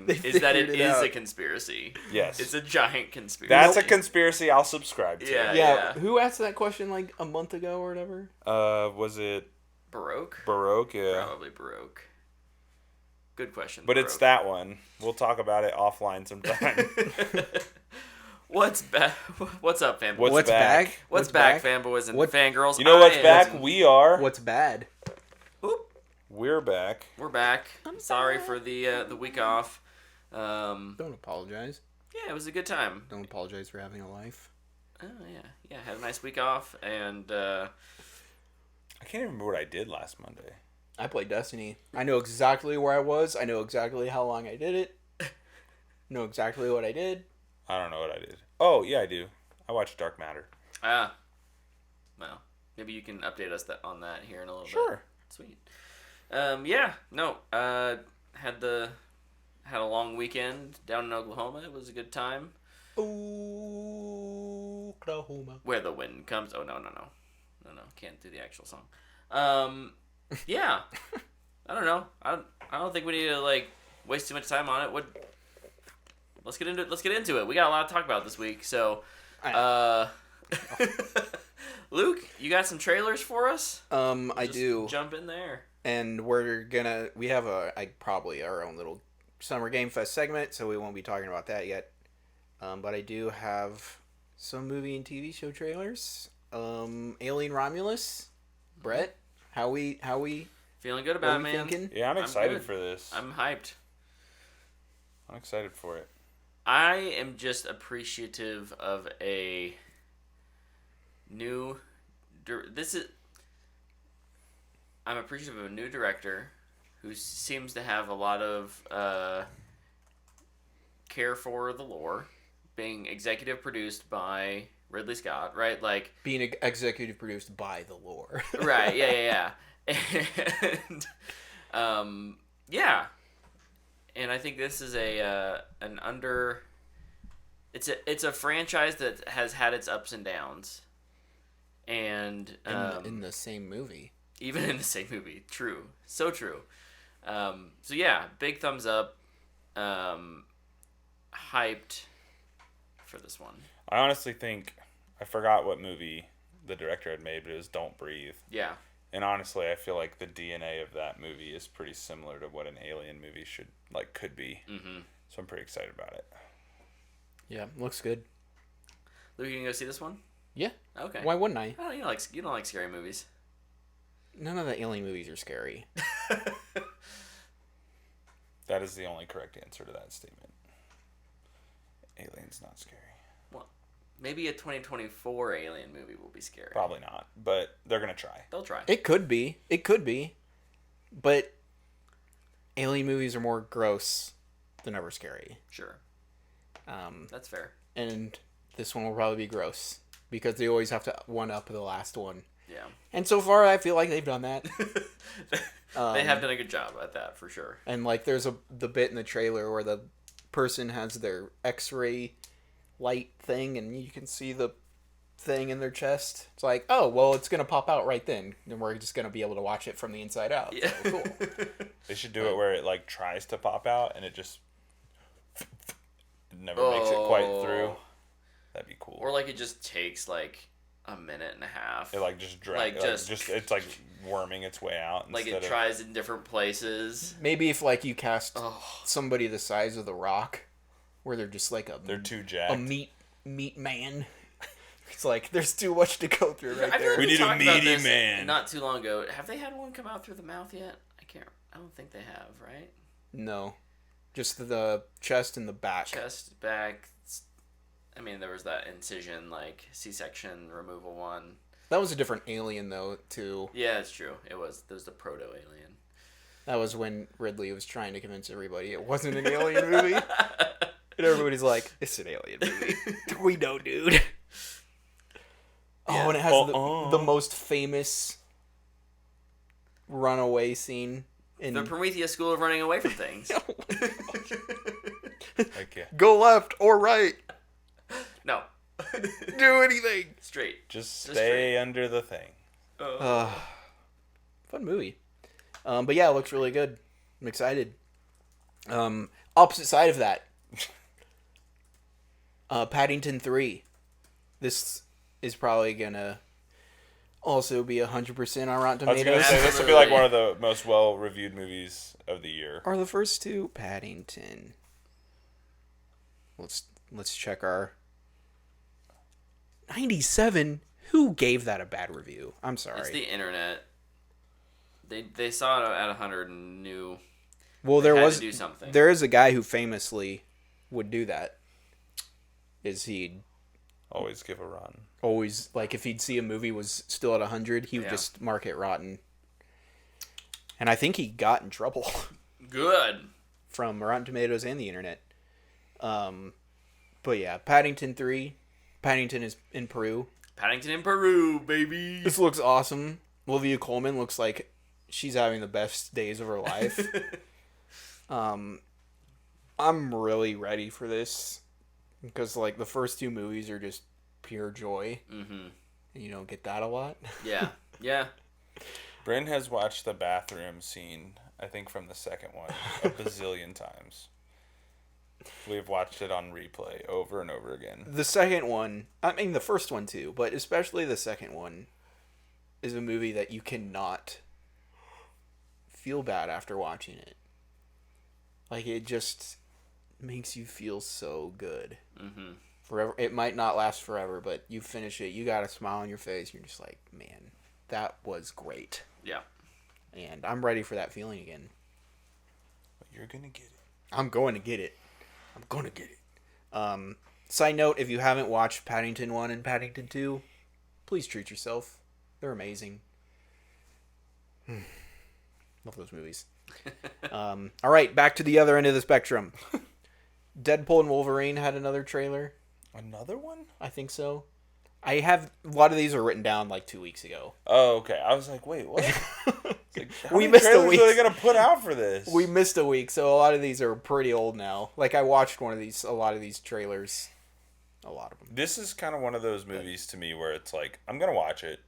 thing is that it is a conspiracy. Yes. It's a giant conspiracy. That's a conspiracy I'll subscribe to. Yeah. Who asked that question like a month ago or whatever? Was it... Baroque? Baroque, yeah. Probably Baroque. Good question, But Baroque. it's that one. We'll talk about it offline sometime. What's back? What's up, fanboys? What's back? What's back, fanboys and fangirls? You know what's back? We are. What's bad? Oop. We're back. We're back. Sorry for the week off. Don't apologize. Yeah, it was a good time. Don't apologize for having a life. Oh yeah. Had a nice week off, and I can't even remember what I did last Monday. I played Destiny. I know exactly where I was. I know exactly how long I did it. Know exactly what I did. I don't know what I did. Oh, yeah, I do. I watched Dark Matter. Well, maybe you can update us on that here in a little bit. Sure. Sweet. Had a long weekend down in Oklahoma. It was a good time. Oklahoma. Where the wind comes. Oh, no. Can't do the actual song. Yeah. I don't know. I don't think we need to waste too much time on it. Let's get into it. We got a lot to talk about this week. So, Luke, you got some trailers for us? I do. Jump in there. And we have probably our own little Summer Game Fest segment, so we won't be talking about that yet. But I do have some movie and TV show trailers. Alien Romulus. Brett, how we feeling good about it, man? Thinking? Yeah, I'm excited for this. I'm hyped. I'm excited for it. I am just appreciative of a new... I'm appreciative of a new director who seems to have a lot of care for the lore, being executive produced by Ridley Scott, right? Being executive produced by the lore. Right, yeah. And, and I think this is it's a franchise that has had its ups and downs, and in the same movie. Even in the same movie, true, so true. So yeah, big thumbs up. Hyped for this one. I honestly think I forgot what movie the director had made, but it was Don't Breathe. Yeah. And honestly, I feel like the DNA of that movie is pretty similar to what an Alien movie could be. Mm-hmm. So I'm pretty excited about it. Yeah, looks good. Luke, you gonna go see this one? Yeah. Okay. Why wouldn't I? Oh, you don't like scary movies. None of the Alien movies are scary. That is the only correct answer to that statement. Alien's not scary. Well, maybe a 2024 Alien movie will be scary. Probably not, but they're going to try. They'll try. It could be. But Alien movies are more gross than ever scary. Sure. That's fair. And this one will probably be gross because they always have to one-up the last one. Yeah. And so far, I feel like they've done that. They have done a good job at that, for sure. And there's the bit in the trailer where the person has their X-ray light thing, and you can see the thing in their chest. It's like, oh, well, it's gonna pop out right then, and we're just gonna be able to watch it from the inside out. Yeah. So cool. They should do it where it tries to pop out, and it just never makes it quite through. That'd be cool. Or it just takes a minute and a half. It just drags. It's worming its way out. It tries in different places. Maybe if you cast somebody the size of The Rock, where they're just they're too jacked. A meat man. It's there's too much to go through right there. We need a meaty man. Not too long ago. Have they had one come out through the mouth yet? I don't think they have, right? No. Just the chest and the back. Chest, back. I mean, there was that incision, C-section removal one. That was a different Alien, though, too. Yeah, it's true. There was the proto-Alien. That was when Ridley was trying to convince everybody it wasn't an Alien movie. And everybody's like, it's an Alien movie. We know, dude. Yeah. Oh, and it has the most famous runaway scene. The Prometheus School of Running Away from Things. Go left or right. No. Do anything. Straight. Just stay under the thing. Fun movie. But yeah, it looks really good. I'm excited. Opposite side of that. Paddington 3. This is probably gonna also be 100% on Rotten I was Tomatoes. gonna say this would be like one of the most well-reviewed movies of the year. Are the first two Paddington? Let's check our 97. Who gave that a bad review? I'm sorry. It's the internet. They saw it at 100 and knew. Well, they had to do something. There is a guy who famously would do that. He'd Always give a rotten. always, like, if he'd see a movie was still at 100, he would just mark it rotten. And I think he got in trouble. Good. From Rotten Tomatoes and the internet. But yeah, Paddington 3. Paddington is in Peru. Paddington in Peru, baby. This looks awesome. Olivia Colman looks like she's having the best days of her life. I'm really ready for this. Because, like, the first two movies are just pure joy. Mm-hmm. And you don't get that a lot. Yeah. Yeah. Bryn has watched the bathroom scene, I think, from the second one a bazillion times. We've watched it on replay over and over again. The second one, I mean, the first one too, but especially the second one, is a movie that you cannot feel bad after watching it. Like, it just makes you feel so good. Mm-hmm. Forever. It might not last forever, but you finish it, you got a smile on your face, you're just like, man, that was great. Yeah. And I'm ready for that feeling again. But you're gonna get it. I'm going to get it. I'm going to get it. Side note, if you haven't watched Paddington 1 and Paddington 2, please treat yourself. They're amazing. Love those movies. All right, back to the other end of the spectrum. Deadpool and Wolverine had another trailer. Another one? I think so. I have a lot of these are written down like 2 weeks ago. Oh, okay. I was like, wait, what? Like, We missed a week. What are they gonna put out for this? We missed a week, so a lot of these are pretty old now. Like, I watched a lot of these trailers. A lot of them. This is kind of one of those movies to me where it's like, I'm gonna watch it.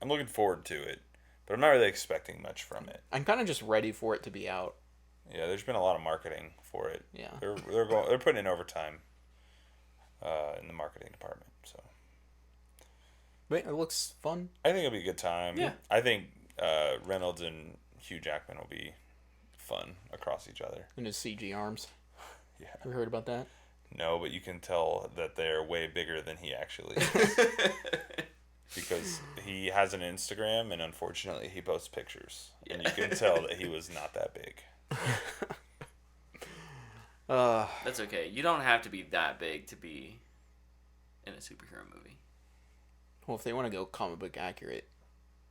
I'm looking forward to it, but I'm not really expecting much from it. I'm kind of just ready for it to be out. Yeah, there's been a lot of marketing for it. Yeah, they're putting in overtime in the marketing department. So, but it looks fun. I think it'll be a good time. Yeah. I think Reynolds and Hugh Jackman will be fun across each other. And his CG arms. Yeah. Have you heard about that? No, but you can tell that they're way bigger than he actually is. Because he has an Instagram, and unfortunately, he posts pictures. Yeah. And you can tell that he was not that big. That's okay. You don't have to be that big to be in a superhero movie. Well, if they want to go comic book accurate,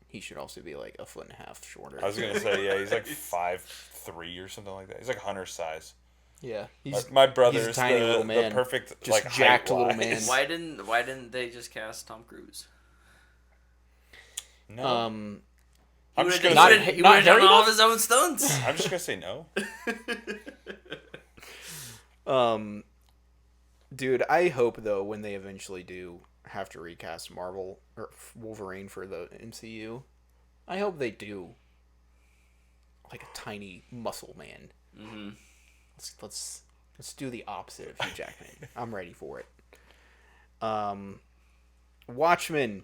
he should also be like a foot and a half shorter. I was going to say, yeah, he's like 5'3" or something like that. He's like Hunter's size. Yeah. My brother's he's a tiny little man. the perfect, just like, jacked height-wise. little man. Why didn't they just cast Tom Cruise? No. I'm just gonna gonna he would have done all of his own stunts. I'm just going to say no. Dude, I hope though when they eventually do have to recast Marvel or Wolverine for the MCU, I hope they do like a tiny muscle man. Mm-hmm. Let's do the opposite of Hugh Jackman. I'm ready for it. Watchmen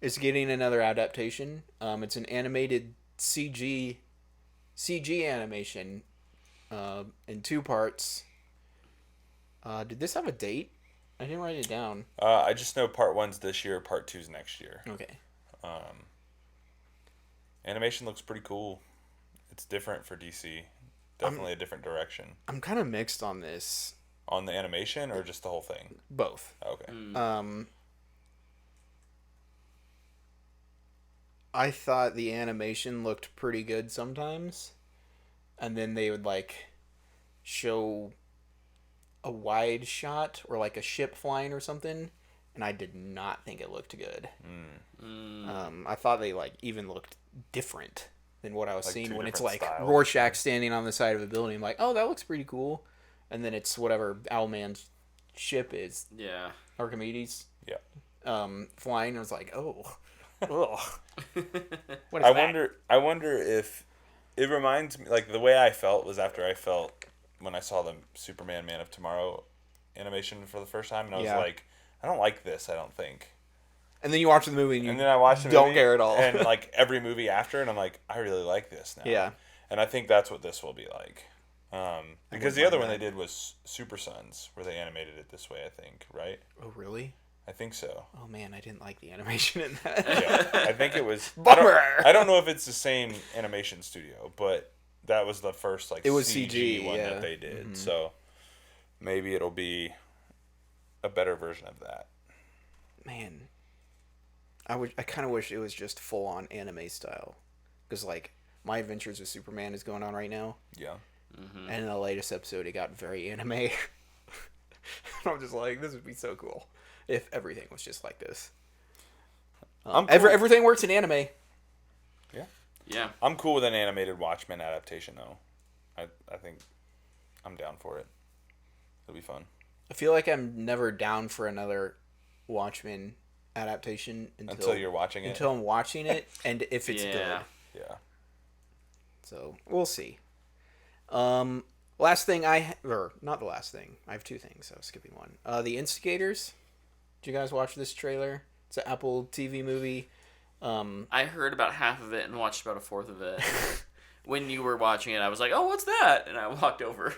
is getting another adaptation. It's an animated CG animation in 2 parts. Did this have a date? I didn't write it down. I just know part 1's this year, part 2's next year. Okay. Animation looks pretty cool. It's different for DC. Definitely a different direction. I'm kind of mixed on this. On the animation or just the whole thing? Both. Okay. I thought the animation looked pretty good sometimes. And then they would like show a wide shot or like a ship flying or something, and I did not think it looked good. I thought they like even looked different than what I was Like seeing 2 when it's different like styles. Rorschach standing on the side of a building. I'm like, oh, that looks pretty cool, and then it's whatever Owlman's ship is, Yeah. Archimedes, Yeah. flying. I was like, oh, ugh. I wonder if it reminds me, like, the way I felt was after I felt when I saw the Superman Man of Tomorrow animation for the first time, and I was Yeah. like, I don't like this. I don't think. And then you watch the movie and you And then I watched the don't movie, care at all. and like every movie after, and I'm like, I really like this now. Yeah. And I think that's what this will be like. Because the mind other one that. they did was Super Sons, where they animated it this way, I think, right? Oh, really? I think so. Oh, man, I didn't like the animation in that. Yeah, I think it was. Bummer. I don't know if it's the same animation studio, but that was the first like It was CG one yeah. that they did. So maybe it'll be a better version of that. Man, I kind of wish it was just full on anime style, because like My Adventures with Superman is going on right now, Yeah. and in the latest episode it got very anime. And I'm just like, this would be so cool if everything was just like this. I'm cool. Everything works in anime. Yeah. Yeah. I'm cool with an animated Watchmen adaptation though. I think I'm down for it. It'll be fun. I feel like I'm never down for another Watchmen adaptation Until you're watching it. until I'm watching it, and if it's Yeah. good. Yeah. So we'll see. Last thing or not the last thing. I have two things. I was skipping one. The Instigators. Did you guys watch this trailer? It's an Apple TV movie. I heard about half of it and watched about a fourth of it. When you were watching it, I was like, "Oh, what's that?" And I walked over.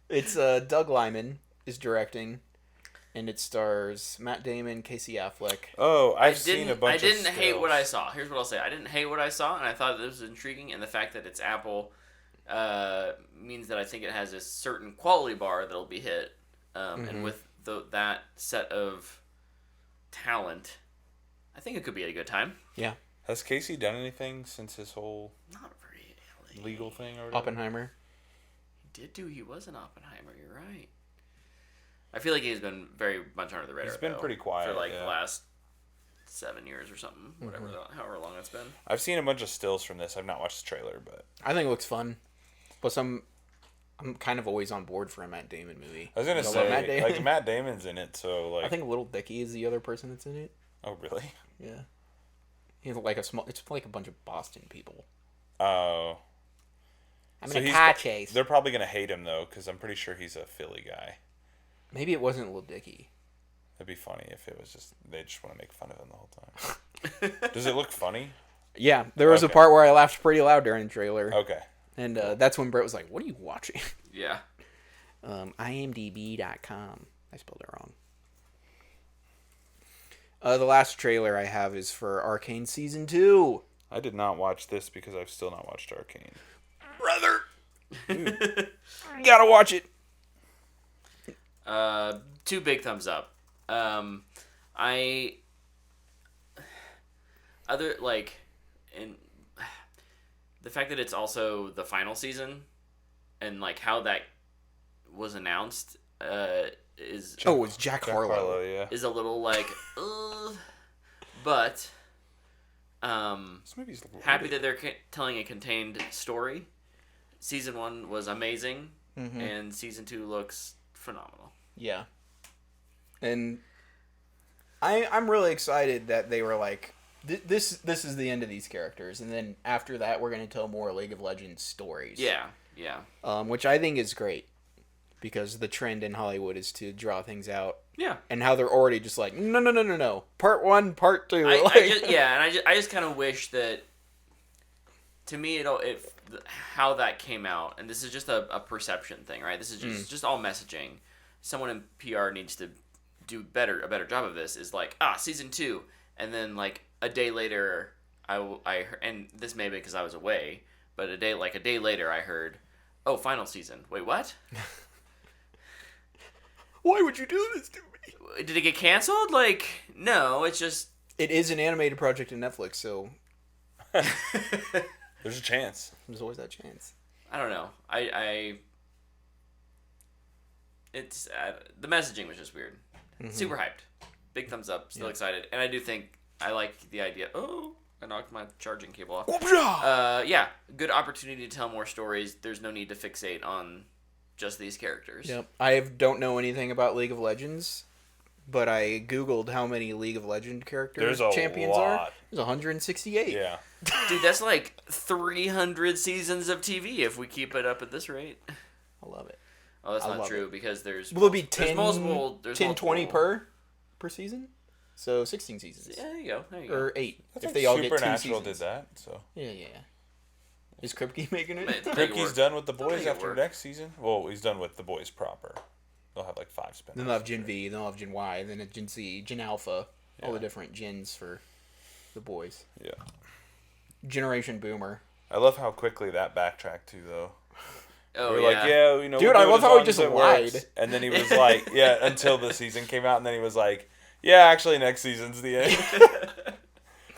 It's Doug Liman is directing, and it stars Matt Damon, Casey Affleck. Oh, I've seen a bunch of I didn't hate stills. what I saw. Here's what I'll say: I didn't hate what I saw, and I thought this was intriguing. And the fact that it's Apple means that I think it has a certain quality bar that'll be hit. And with that set of talent, I think it could be a good time. Yeah, Has Casey done anything since his whole Not really. legal thing or whatever? Oppenheimer. He was an Oppenheimer. You're right. I feel like he's been very much under the radar. He's been though, pretty quiet, for like yeah. the last 7 years or something. Whatever, however long it's been. I've seen a bunch of stills from this. I've not watched the trailer, but I think it looks fun. Plus, I'm kind of always on board for a Matt Damon movie. I was gonna You love say Matt Damon? like Matt Damon's in it, so like. I think Little Dicky is the other person that's in it. Oh really? Yeah. He's like a small. It's like a bunch of Boston people. Oh. I'm So in a he's- car chase. They're probably gonna hate him though, because I'm pretty sure he's a Philly guy. Maybe it wasn't Little Dicky. It'd be funny if it was just they just want to make fun of him the whole time. Does it look funny? Yeah, there was a Okay. part where I laughed pretty loud during the trailer, Okay. and that's when Brett was like, "What are you watching?" Yeah. IMDb.com. I spelled it wrong. The last trailer I have is for Arcane Season 2. I did not watch this because I've still not watched Arcane. Brother! You gotta watch it. 2 big thumbs up. The fact that it's also the final season and like how that was announced is Oh, it's Jack Harlow. Yeah. is a little like but This movie's happy that they're telling a contained story. Season 1 was amazing, and season 2 looks phenomenal. Yeah. And I'm really excited that they were like, this is the end of these characters, and then after that we're going to tell more League of Legends stories. Yeah. Which I think is great, because the trend in Hollywood is to draw things out. Yeah. And how they're already just like, no. Part 1, part 2. I just kind of wish that, to me, how that came out, and this is just a perception thing, right? This is just all messaging. Someone in PR needs to do a better job of this. Is like, season 2, and then like a day later, I and this may be because I was away, but a day later I heard, oh, final season. Wait, what? Why would you do this to me? Did it get canceled? Like, no, it's just. It is an animated project in Netflix, so There's a chance. there's always that chance. I don't know. It's the messaging was just weird. Super hyped. Big thumbs up. Still excited, and I do think I like the idea. Oh, I knocked my charging cable off. Yeah, good opportunity to tell more stories. There's no need to fixate on just these characters. Yep. I don't know anything about League of Legends, but I googled how many League of Legends characters There's a champions are. lot. There's 168. Yeah. Dude, that's like 300 seasons of TV if we keep it up at this rate. I love it. Oh, that's I not love true because there's Will it be there's 10, multiple 10 20 per season? So 16 seasons. Yeah, there you go. There you go. Or 8. I If think they all get 2 Supernatural seasons. did that. So Yeah. Is Kripke making it? Make it Kripke's work. done with the They'll make boys it after work. next season. Well, he's done with the boys proper. They'll have like 5 spin-offs. Then they'll have Gen V, then they'll have Gen Y, then Gen Z, Gen Alpha. All Yeah. the different gens for the boys. Yeah. Generation Boomer. I love how quickly that backtracked too, though. Oh, We're yeah. like, yeah, you know, Dude, we'll I do it love as how he long just as it lied. works. And then he was like, yeah, until the season came out, and then he was like, yeah, actually, next season's the end.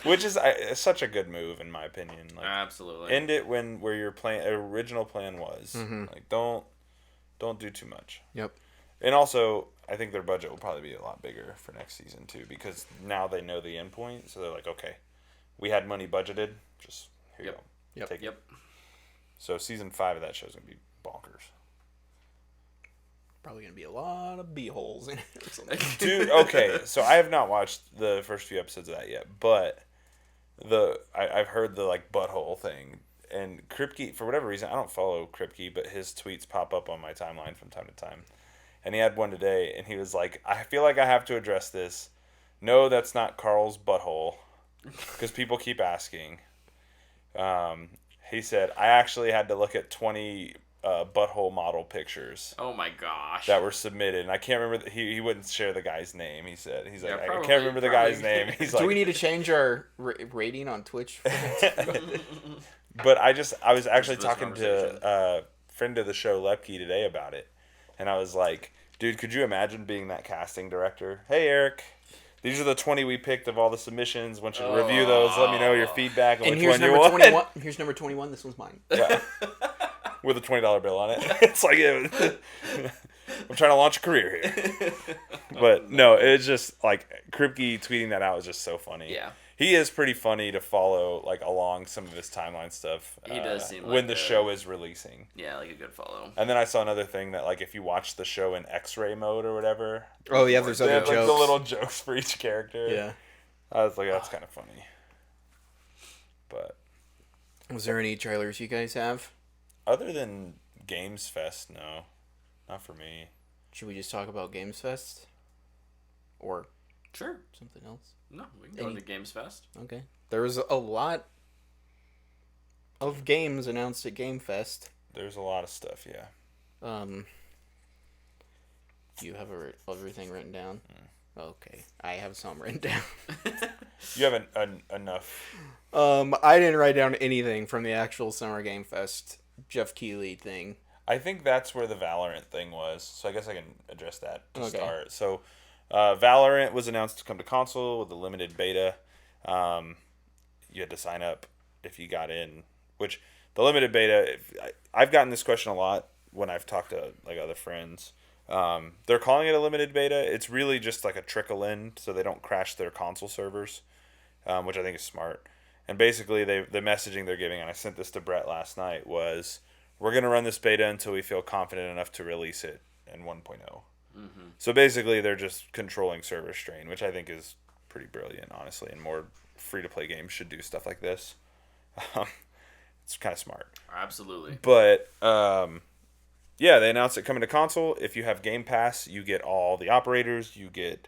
Which is such a good move, in my opinion. Like, Absolutely. end it where your original plan was. Mm-hmm. Like, don't do too much. Yep. And also, I think their budget will probably be a lot bigger for next season too, because now they know the end point, so they're like, okay, we had money budgeted, just here you go. Yep. Take it. Yep. So season 5 of that show is gonna be bonkers. Probably gonna be a lot of b-holes in it or something. Dude, okay, so I have not watched the first few episodes of that yet, but I've heard the like butthole thing, and Kripke, for whatever reason, I don't follow Kripke, but his tweets pop up on my timeline from time to time, and he had one today, and he was like, I feel like I have to address this. No, that's not Carl's butthole, because people keep asking. He said, I actually had to look at 20 butthole model pictures Oh my gosh. that were submitted, and I can't remember. He wouldn't share the guy's name. He said he's like, Yeah, I probably- can't remember the guy's probably. name. He's Do like, we need to change our rating on Twitch? but I was actually for this talking to a friend of the show, Lepke, today about it, and I was like, dude, could you imagine being that casting director? Hey, Eric. These are the 20 we picked of all the submissions. Want you to review those. Let me know your feedback on And which here's one you number want. 21. Here's number 21. This one's mine. Yeah. With a $20 bill on it. It's like, I'm trying to launch a career here. But no, it's just like Kripke tweeting that out was just so funny. Yeah. He is pretty funny to follow, like, along some of his timeline stuff. He does seem when like the show is releasing. Yeah, like a good follow. And then I saw another thing that, like, if you watch the show in X-ray mode or whatever, Oh yeah, there's they other have, like, jokes. the little jokes for each character. Yeah. I was like, that's kind of funny. But Was there any trailers you guys have? other than Games Fest, no, not for me. Should we just talk about Games Fest? Or Sure. something else? No, we can go Any- to Games Fest. Okay. There was a lot of games announced at Game Fest. There's a lot of stuff, yeah. Do you have everything written down? Okay, I have some written down. You have enough. I didn't write down anything from the actual Summer Game Fest Jeff Keighley thing. I think that's where the Valorant thing was, so I guess I can address that to Okay. start. So, Valorant was announced to come to console with a limited beta. You had to sign up if you got in, which the limited beta, I've gotten this question a lot when I've talked to like other friends. They're calling it a limited beta. It's really just like a trickle in so they don't crash their console servers, which I think is smart. And basically, the messaging they're giving, and I sent this to Brett last night, was we're going to run this beta until we feel confident enough to release it in 1.0. Mm-hmm. So basically, they're just controlling server strain, which I think is pretty brilliant, honestly, and more free-to-play games should do stuff like this. It's kind of smart. Absolutely. But, yeah, they announced it coming to console. If you have Game Pass, you get all the operators. You get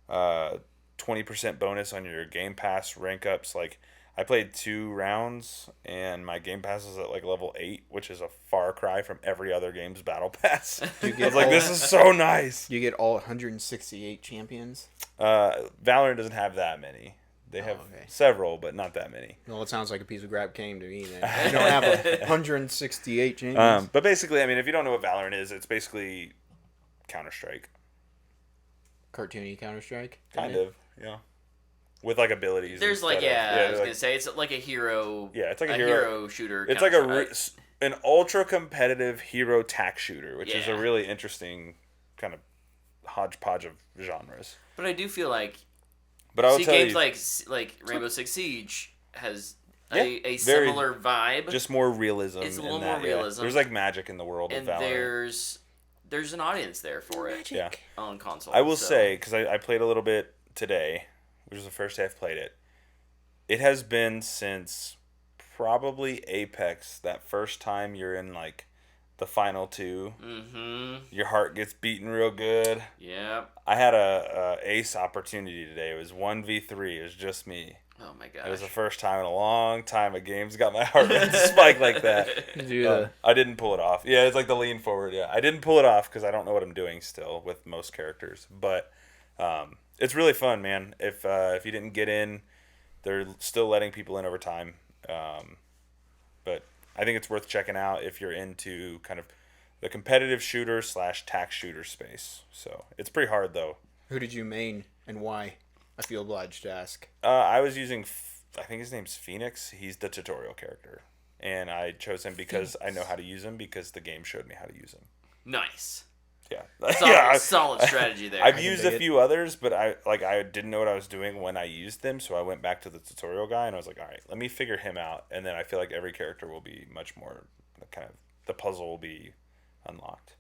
20% bonus on your Game Pass rank ups. Like, I played 2 rounds, and my Game Pass is at, like, level 8, which is a far cry from every other game's Battle Pass. I was like, this is so nice. You get all 168 champions. Valorant doesn't have that many. They have several, but not that many. Well, it sounds like a piece of crap game to me. Then. You don't have 168 champions. But basically, I mean, if you don't know what Valorant is, it's basically Counter-Strike. Cartoony Counter-Strike. Kind of, yeah. With, like, abilities. There's like, instead of- I was like, gonna say it's like a hero. Yeah, it's like a hero shooter. It's like a Counter-Strike. an ultra competitive hero tac shooter, which is a Yeah. really interesting kind of hodgepodge of genres. But I do feel like But I'll tell games you, like Rainbow Six Siege has Yeah, a very- similar vibe. just more realism. It's a in little that, more yeah. realism. There's like magic in the world and of Valorant. there's an audience there for it Yeah, on console. I will so. say, because I played a little bit today, which was the first day I've played it. It has been since probably Apex, that first time you're in like the final two. Mm-hmm. Your heart gets beaten real good. Yep. I had a ace opportunity today. It was 1v3. It was just me. Oh my gosh. It was the first time in a long time a game's got my heart rate spike like that. I didn't pull it off. Yeah, it's like the lean forward. Yeah, I didn't pull it off because I don't know what I'm doing still with most characters. But it's really fun, man. If you didn't get in, they're still letting people in over time. But I think it's worth checking out if you're into kind of the competitive shooter / tax shooter space. So it's pretty hard though. Who did you main and why? I feel obliged to ask. I was using, I think his name's Phoenix. He's the tutorial character. And I chose him because I know how to use him because the game showed me how to use him. Nice. Yeah. Solid strategy there. I've used a few others, but I didn't know what I was doing when I used them, so I went back to the tutorial guy and I was like, all right, let me figure him out. And then I feel like every character will be much more kind of, the puzzle will be unlocked.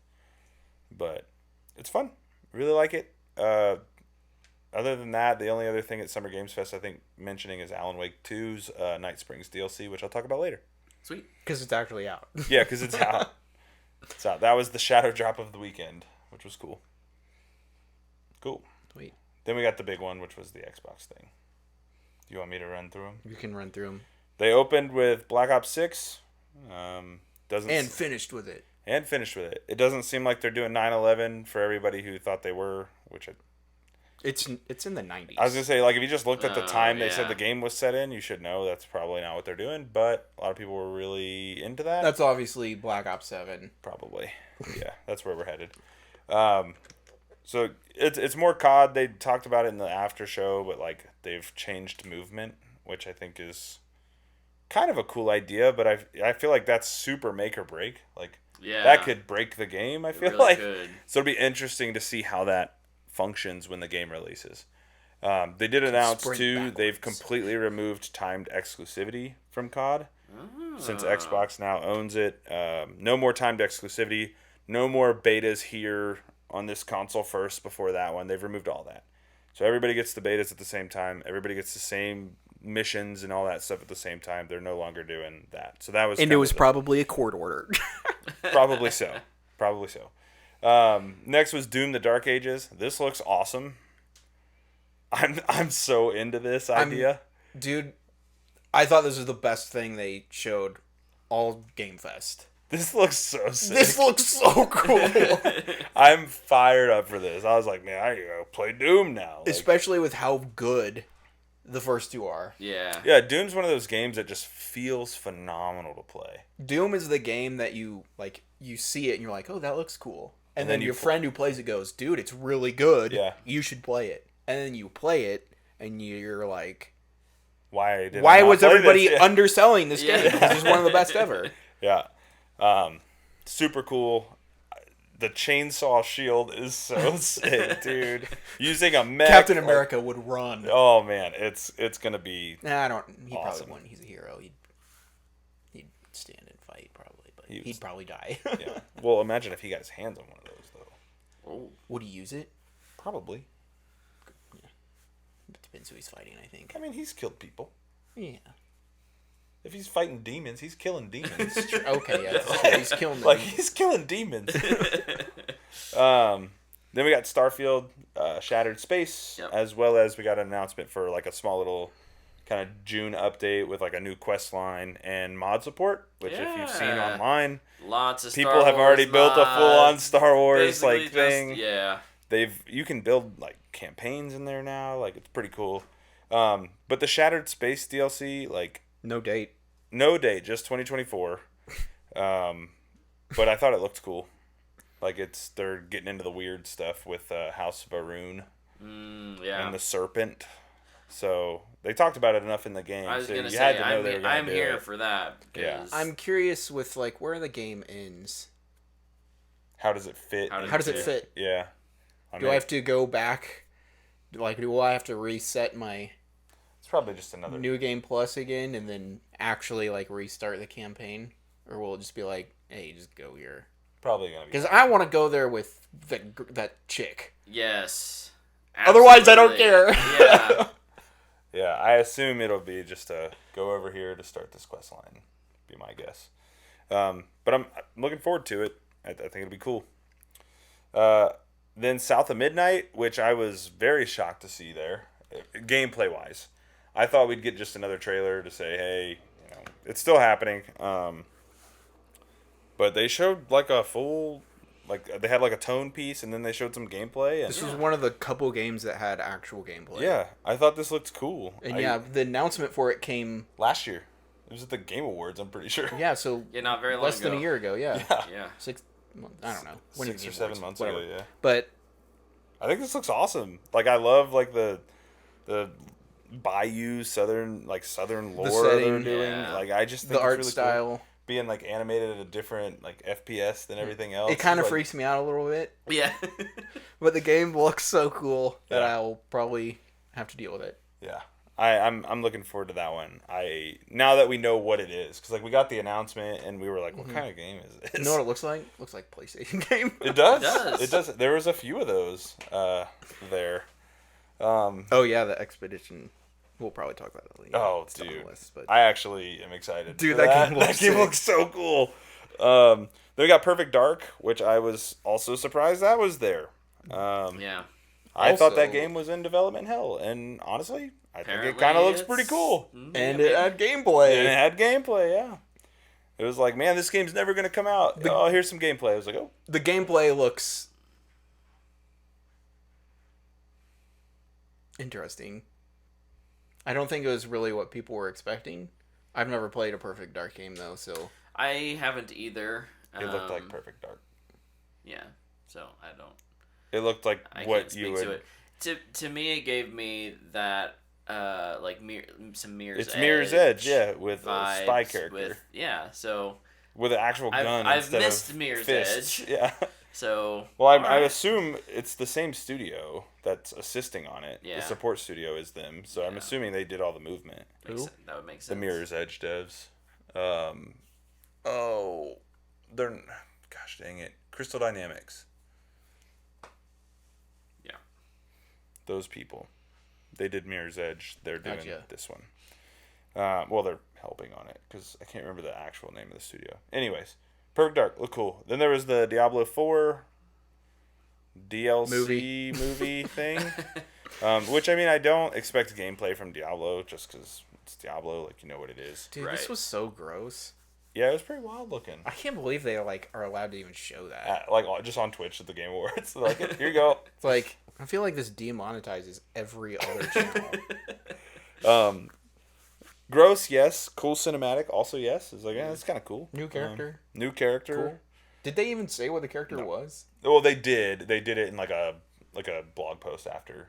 But it's fun. Really like it. Other than that, the only other thing at Summer Games Fest I think mentioning is Alan Wake 2's Night Springs DLC, which I'll talk about later. Sweet. Because it's actually out. Yeah, because it's out. It's out. That was the shadow drop of the weekend, which was cool. Cool. Sweet. Then we got the big one, which was the Xbox thing. Do you want me to run through them? You can run through them. They opened with Black Ops 6. Finished with it. And finished with it. It doesn't seem like they're doing 9/11 for everybody who thought they were, which It's in the 90s. I was going to say, like, if you just looked at the time they yeah. said the game was set in, you should know that's probably not what they're doing, but a lot of people were really into that. That's obviously Black Ops 7. Probably. Yeah, that's where we're headed. So it's more COD. They talked about it in the after show, but, like, they've changed movement, which I think is kind of a cool idea, but I feel like that's super make or break. Like, that could break the game, I feel really like. could. So it'll be interesting to see how that functions when the game releases. They did announce too they've completely removed timed exclusivity from COD since Xbox now owns it. No more timed exclusivity, no more betas here on this console first before that one. They've removed all that, so everybody gets the betas at the same time, everybody gets the same missions and all that stuff at the same time. They're no longer doing that, so that was and it was probably a court order. Probably so. Next was Doom: The Dark Ages. This looks awesome. I'm so into this idea. Dude, I thought this was the best thing they showed all GameFest. This looks so sick. This looks so cool. I'm fired up for this. I was like, man, I gotta play Doom now. Like, especially with how good the first two are. Yeah. Yeah, Doom's one of those games that just feels phenomenal to play. Doom is the game that you see it and you're like, oh, that looks cool. And then your friend who plays it goes, dude, it's really good. Yeah. You should play it. And then you play it, and you're like, why was everybody underselling this game? Because it's one of the best ever. Yeah. Super cool. The chainsaw shield is so sick, dude. Using a mech. Captain America would run. Oh, man. It's going to be He awesome. probably wouldn't. He's a hero. He'd stand and fight, probably. But he'd probably die. Yeah. Well, imagine if he got his hands on one of those, though. Oh. Would he use it? Probably. It depends who he's fighting, I think. I mean, he's killed people. Yeah. If he's fighting demons, he's killing demons. Okay, yeah, that's true. He's killing them. Like, he's killing demons. Then we got Starfield, Shattered Space, as well as we got an announcement for, like, a small little kind of June update with, like, a new quest line and mod support, which if you've seen online, lots of people have already built a full-on Star Wars, like, thing. Yeah. You can build, like, campaigns in there now. Like, it's pretty cool. But the Shattered Space DLC, like... No date, just 2024. But I thought it looked cool. Like, they're getting into the weird stuff with House of Arun. Yeah. And the Serpent. So, they talked about it enough in the game. I was so going to you say, had to know they were gonna I'm do here it. for that. Yeah. I'm curious with, like, where the game ends. How does it fit? How does it fit? Yeah. Do I have to go back? Like, do I have to reset my... It's probably just another... New Game Plus again and then actually, like, restart the campaign? Or will it just be like, hey, just go here? Probably going to be... Because I want to go there with that chick. Yes. Otherwise, I don't care. Yeah. Yeah, I assume it'll be just a go over here to start this quest line. Be my guess. But I'm looking forward to it. I think it'll be cool. Then South of Midnight, which I was very shocked to see there, gameplay wise. I thought we'd get just another trailer to say, hey, it's still happening. But they showed like a full, like they had like a tone piece, and then they showed some gameplay. And This was one of the couple games that had actual gameplay. yeah, I thought this looked cool. And the announcement for it came last year. It was at the Game Awards, I'm pretty sure. Yeah, so not very long less ago. than a year ago. Yeah. Yeah. 6 months. I don't know. When 6 did or the 7 Awards? months Whatever. ago, yeah. But I think this looks awesome. Like I love like the Bayou southern lore setting, they're doing. yeah. Like I just think the it's art really style. cool. Being like animated at a different like FPS than everything else. It kind of like, freaks me out a little bit, Yeah. but the game looks so cool that Yeah. I'll probably have to deal with it. Yeah, I'm looking forward to that one. Now that we know what it is, because like we got the announcement and we were like, what kind of game is this? You know what it looks like? It looks like a PlayStation game. It does. It does. It does. There was a few of those there. Oh yeah, the Expedition. We'll probably talk about it later. Oh, It's on the dude, list, but I actually am excited. Dude, for that game looks that game sick. looks so cool. Then we got Perfect Dark, which I was also surprised that was there. Yeah. I thought that Also- game was in development hell, and honestly, I think it Apparently kind of looks it's- pretty cool. and it had gameplay. And it had gameplay, yeah. It was like, man, this game's never gonna come out. Oh, here's some gameplay. I was like, oh, The gameplay looks interesting. I don't think it was really what people were expecting. I've never played a Perfect Dark game though, so I haven't either. it looked like Perfect Dark. Yeah. So I don't. It looked like I what can't speak you would. to it. To me, it gave me that like some Mirror's It's Edge. Mirror's Edge, yeah, with a vibes spy character with so with an actual gun I've instead missed of Mirror's fists. Edge. Yeah. so Well, I alright. assume it's the same studio that's assisting on it. Yeah. The support studio is them, so I'm Yeah. assuming they did all the movement. That would make sense. The Mirror's Edge devs. They're, gosh dang it, Crystal Dynamics. Yeah. Those people, they did Mirror's Edge. They're doing Gotcha. this one. Well, they're helping on it because I can't remember the actual name of the studio. Anyways, Perfect Dark look cool. Then there was the Diablo 4 DLC movie thing, which I mean I don't expect gameplay from Diablo just because it's Diablo, like you know what it is. dude, Right. this was so gross. Yeah, it was pretty wild looking. I can't believe they are allowed to even show that. Like just on Twitch at the Game Awards. They're like, here you go. It's like I feel like this demonetizes every other channel. Gross, yes. Cool cinematic, also yes. It's like, yeah, that's kind of cool. New character. New character. Cool. Did they even say what the character was? Well, they did. They did it in like a blog post after.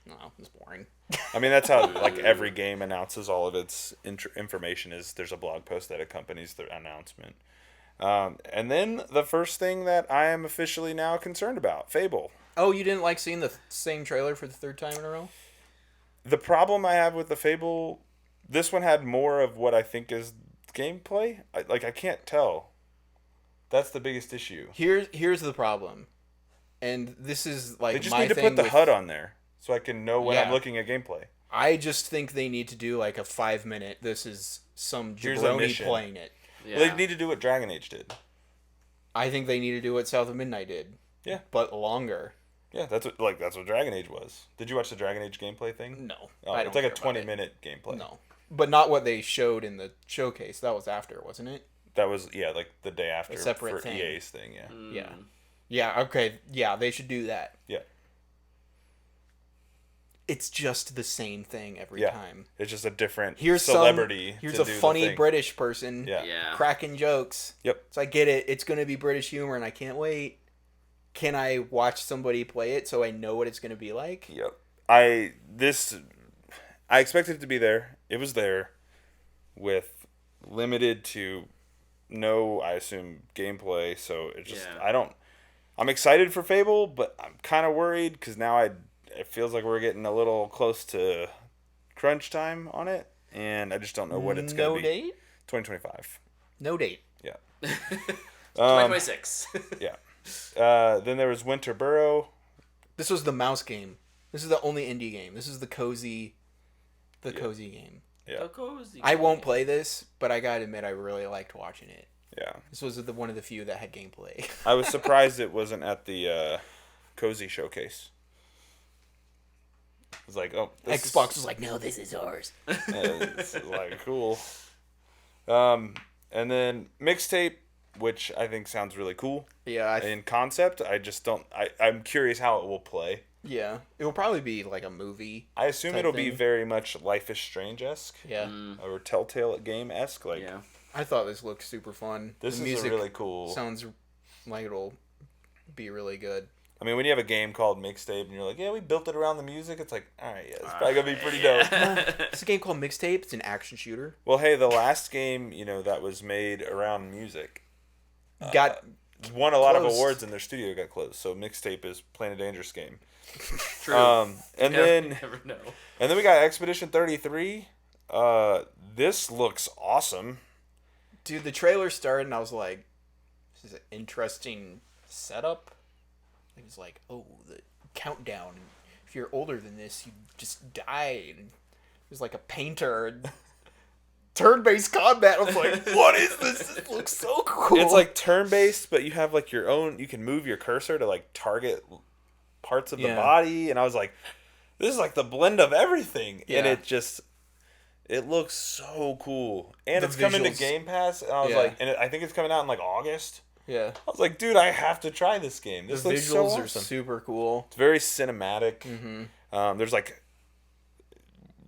No, it's boring. I mean, that's how like every game announces all of its information is there's a blog post that accompanies the announcement. And then the first thing that I am officially now concerned about, Fable. Oh, you didn't like seeing the same trailer for the third time in a row? The problem I have with the Fable, this one had more of what I think is gameplay. I can't tell. That's the biggest issue. Here's the problem, and this is like They just my need to thing put the with- HUD on there so I can know when I'm Yeah. looking at gameplay. I just think they need to do like a 5-minute. This is some Here's a jabroni mission. playing it. Yeah. Well, they need to do what Dragon Age did. I think they need to do what South of Midnight did. Yeah. but longer. Yeah, that's what Dragon Age was. Did you watch the Dragon Age gameplay thing? No, Oh, I it's don't like a care about it. 20-minute gameplay. No, but not what they showed in the showcase. That was after, wasn't it? That was like the day after A separate for thing. EA's thing. Yeah. Yeah. Yeah. Okay. Yeah, they should do that. Yeah. It's just the same thing every Yeah. time. It's just a different Here's celebrity. Here's to a do the funny thing. British person. Yeah. Yeah. Cracking jokes. Yep. So I get it. It's gonna be British humor, and I can't wait. Can I watch somebody play it so I know what it's gonna be like? Yep. I expected it to be there. It was there, with limited to no, I assume, gameplay. So it just Yeah. I'm excited for Fable, but I'm kind of worried because now it feels like we're getting a little close to crunch time on it, and I just don't know what it's gonna No be. date. 2025. No date. Yeah. 2026. Yeah. Then there was Winter Burrow. This was the mouse game. This is the only indie game. This is the cozy game. Yeah. Cozy. I won't play this, but I gotta admit I really liked watching it. Yeah. This was one of the few that had gameplay. I was surprised it wasn't at the Cozy Showcase. It was like, oh, Xbox was like, no, this is ours. It's like, cool. And then Mixtape, which I think sounds really cool. Yeah. In concept, I just don't... I'm curious how it will play. Yeah. It will probably be like a movie. I assume type it'll be thing. very much Life is Strange-esque. Yeah. Or Telltale game-esque. Like, Yeah. I thought this looked super fun. This The is music a really cool... sounds like it'll be really good. I mean, when you have a game called Mixtape and you're like, yeah, we built it around the music, it's like, alright, yeah, it's probably going to be pretty dope. It's a game called Mixtape. It's an action shooter. Well, hey, the last game, that was made around music Got won a lot of closed. awards and their studio got closed. So Mixtape is playing a dangerous game. True. And You then never know. and then we got Expedition 33. This looks awesome. Dude, the trailer started and I was like, this is an interesting setup. It was like, oh, the countdown. If you're older than this, you just die. And it was like a painter. And turn-based combat. I was like, what is this? This looks so cool. It's like turn-based, but you have like your own. You can move your cursor to like target parts of the body, and I was like, this is like the blend of everything, and it looks so cool. And The it's coming to visuals. Game Pass, and I was Yeah. like, I think it's coming out in like August. yeah. I was like, dude, I have to try this game. The This looks so visuals are awesome. super cool. It's very cinematic. Mm-hmm. There's like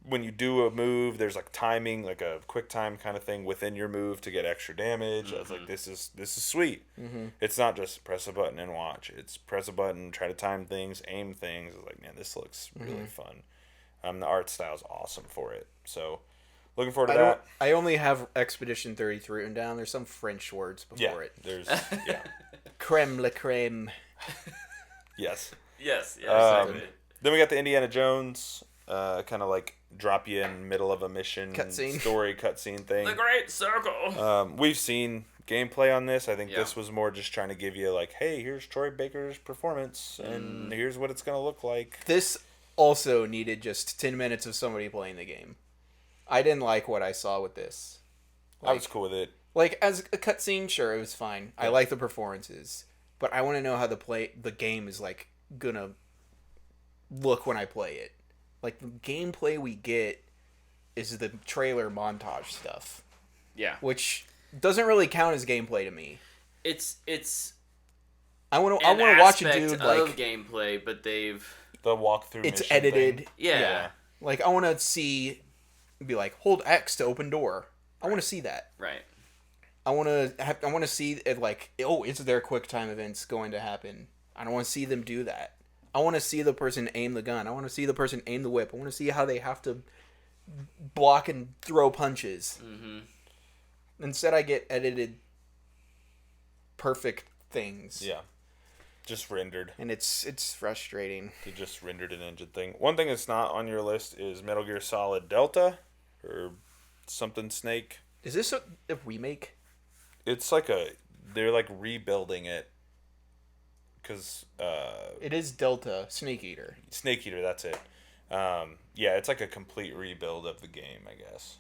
when you do a move, there's like timing, like a quick time kind of thing within your move to get extra damage. I was like, this is sweet. Mm-hmm. It's not just press a button and watch. It's press a button, try to time things, aim things. I was like, man, this looks really fun. The art style's awesome for it. So looking forward to that. I only have Expedition 33 written down. There's some French words Yeah, before it. there's yeah, Creme la creme. yes. Yes. Yeah. Exactly. Then we got the Indiana Jones, kind of like drop you in middle of a mission Cutscene. story cutscene thing. The Great Circle. We've seen gameplay on this. I think Yeah. this was more just trying to give you like, hey, here's Troy Baker's performance, and here's what it's gonna look like. This also needed just 10 minutes of somebody playing the game. I didn't like what I saw with this. I was cool with it. Like, as a cutscene, sure, it was fine. I like the performances. But I want to know how the game is, like, gonna look when I play it. Like, the gameplay we get is the trailer montage stuff. Yeah. Which doesn't really count as gameplay to me. It's I want to an watch a aspect dude, of like, gameplay, but they've The walkthrough. it's mission edited. thing. yeah. Like, I want to see, be like, hold X to open door. I want to see that. Right. I want to see it like, oh, is there quick time events going to happen? I don't want to see them do that. I want to see the person aim the gun. I want to see the person aim the whip. I want to see how they have to block and throw punches. Mm-hmm. Instead, I get edited perfect things. Yeah. Just rendered. And it's frustrating. They just rendered an engine thing. One thing that's not on your list is Metal Gear Solid Delta or something Snake. Is this a remake? It's like they're like rebuilding it because It is Delta Snake Eater. Snake Eater, that's it. Yeah, it's like a complete rebuild of the game, I guess.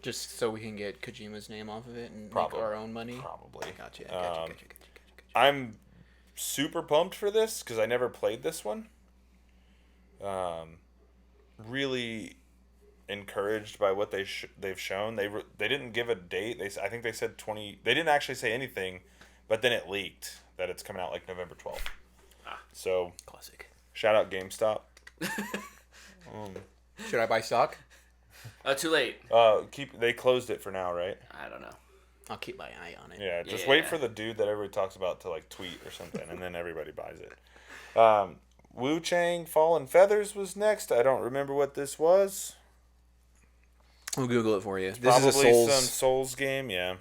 Just so we can get Kojima's name off of it and Probably. make our own money. Probably. Gotcha. I'm super pumped for this because I never played this one. Really encouraged by what they've shown. They didn't give a date. I think they said 20. They didn't actually say anything, but then it leaked that it's coming out like November 12th. So Classic. shout out GameStop. Should I buy stock? Too late. They closed it for now, right? I don't know. I'll keep my eye on it. Yeah, just Yeah. wait for the dude that everybody talks about to like tweet or something, and then everybody buys it. Wu Chang Fallen Feathers was next. I don't remember what this was. I'll Google it for you. This Probably is a Souls. some Souls game, yeah.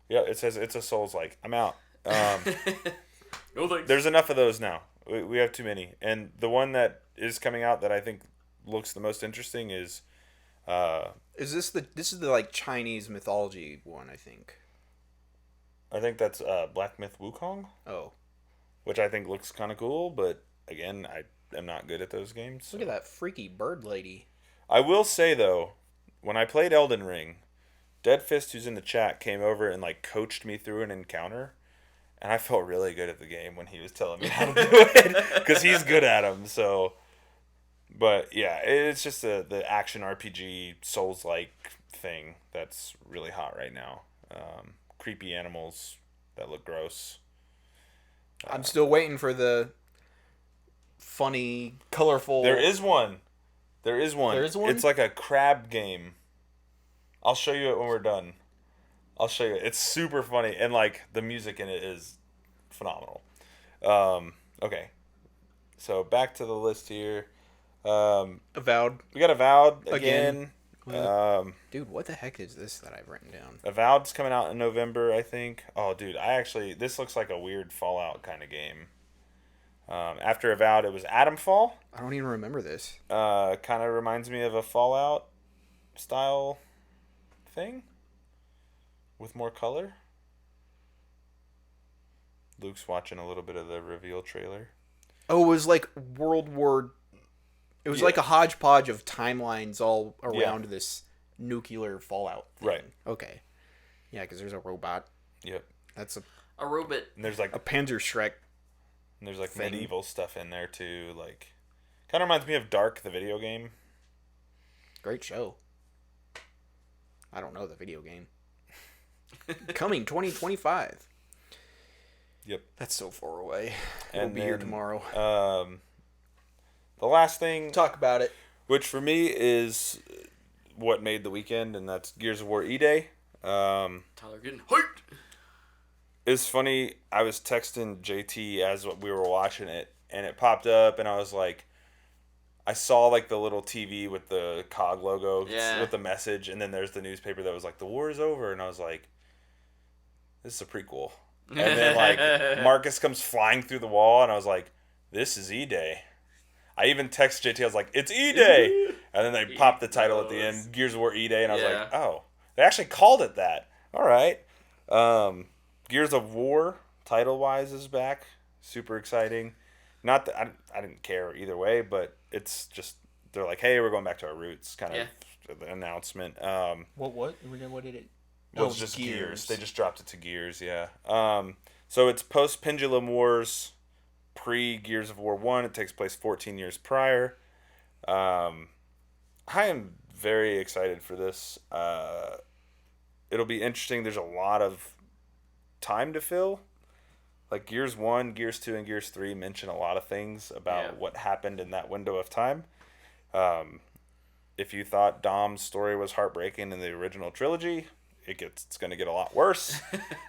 Yeah, it says it's a Souls-like. I'm out. No thanks. There's enough of those now. We have too many. And the one that is coming out that I think looks the most interesting is... Is this the like Chinese mythology one? I think. I think that's Black Myth Wukong, Oh, which I think looks kind of cool, but again, I am not good at those games. So. look at that freaky bird lady. I will say, though, when I played Elden Ring, Dead Fist, who's in the chat, came over and like coached me through an encounter, and I felt really good at the game when he was telling me how to do it because he's good at them. So, but yeah, it's just the action RPG Souls-like thing that's really hot right now. Creepy animals that look gross. I'm still waiting for the funny, colorful. There is one. There is one. It's like a crab game. I'll show you it when we're done. I'll show you it. It's super funny, and like the music in it is phenomenal. Okay, so back to the list here. Avowed. We got Avowed again. Dude, what the heck is this that I've written down? Avowed's coming out in November, I think. Oh, dude, this looks like a weird Fallout kind of game. After Avowed, it was Atomfall. I don't even remember this. Kind of reminds me of a Fallout style thing with more color. Luke's watching a little bit of the reveal trailer. Oh, it was like World War. It was like a hodgepodge of timelines all around this nuclear fallout thing. Right. Okay. Yeah, because there's a robot. Yep. That's a robot. And there's like a Panzerschreck. And there's like medieval stuff in there too. Like, kind of reminds me of Dark, the video game. Great show. I don't know the video game. Coming 2025. Yep. That's so far away. And we'll be here tomorrow. The last thing... Talk about it. Which for me is what made the weekend, and that's Gears of War E-Day. Tyler getting hyped. It's funny, I was texting JT as we were watching it, and it popped up, and I was like... I saw like the little TV with the COG logo with the message, and then there's the newspaper that was like, the war is over, and I was like, this is a prequel. And then like Marcus comes flying through the wall, and I was like, this is E-Day. I even texted JT, I was like, it's E-Day! And then they popped the title at the end, Gears of War E-Day, and I was like, oh, they actually called it that. All right. Gears of War, title-wise, is back. Super exciting. Not that I didn't care either way, but it's just, they're like, hey, we're going back to our roots, kind of announcement. What did it? Well, it's just Gears. They just dropped it to Gears, yeah. So it's post-Pendulum Wars, pre-Gears of War 1. It takes place 14 years prior. I am very excited for this. It'll be interesting. There's a lot of time to fill. Like Gears 1, Gears 2, and Gears 3 mention a lot of things about what happened in that window of time. If you thought Dom's story was heartbreaking in the original trilogy, it's going to get a lot worse.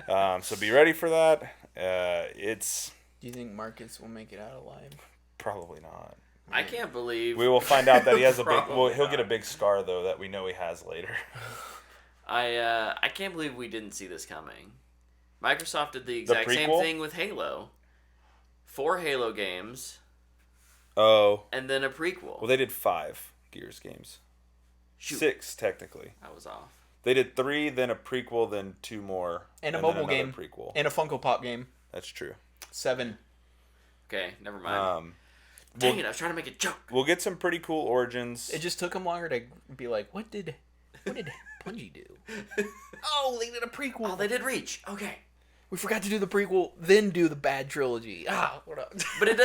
So be ready for that. Do you think Marcus will make it out alive? Probably not. I can't believe... We will find out that he has a big... Well, he'll get a big scar, though, that we know he has later. I can't believe we didn't see this coming. Microsoft did the exact same thing with Halo. 4 Halo games. Oh. And then a prequel. Well, they did 5 Gears games. Shoot. 6, technically. I was off. They did 3, then a prequel, then 2 more. And a mobile game. Prequel. And a Funko Pop game. That's true. 7. Okay, never mind. Dang it, I was trying to make a joke. We'll get some pretty cool origins. It just took them longer to be like, what did Bungie do? Oh, they did a prequel. Oh, they did Reach. Okay. We forgot to do the prequel, then do the bad trilogy. What up? But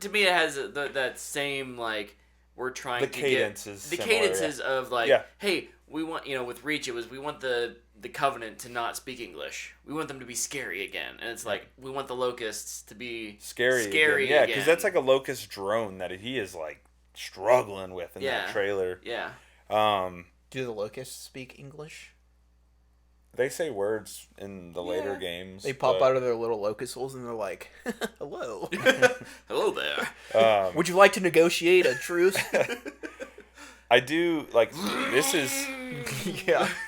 to me, it has that same, like, we're trying to get... The cadences of, like, hey, we want, with Reach, it was, we want the Covenant to not speak English. We want them to be scary again. And it's like, we want the Locusts to be scary again. Yeah, because that's like a Locust drone that he is, like, struggling with in that trailer. Yeah. Do the Locusts speak English? They say words in the later games. They pop out of their little locust holes and they're like, hello. Hello there. Would you like to negotiate a truce? I do, like, this is...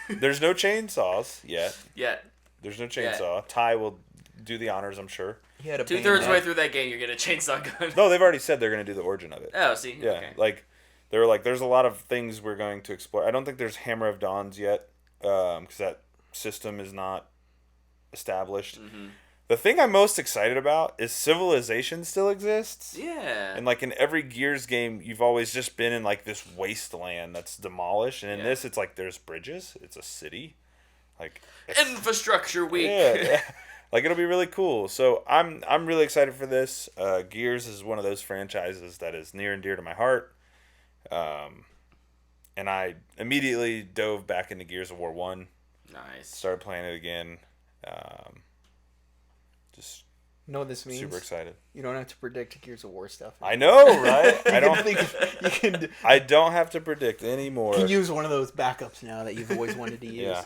There's no chainsaws yet. There's no chainsaw. Ty will do the honors, I'm sure. 2/3 way through that game, you're getting a chainsaw gun. No, they've already said they're going to do the origin of it. Oh, see? Yeah, okay. like, they were like, there's a lot of things we're going to explore. I don't think there's Hammer of Dawns yet, because that system is not established. The thing I'm most excited about is Civilization still exists. Yeah. And like in every Gears game, you've always just been in like this wasteland that's demolished, and in this, it's like there's bridges. It's a city, like Infrastructure Week. Yeah. Like it'll be really cool. So I'm really excited for this. Gears is one of those franchises that is near and dear to my heart. And I immediately dove back into Gears of War 1. Nice. Started playing it again. Just You know what this means? super excited. You don't have to predict Gears of War stuff. I know, right? I don't think you can. I don't have to predict anymore. You can use one of those backups now that you've always wanted to use.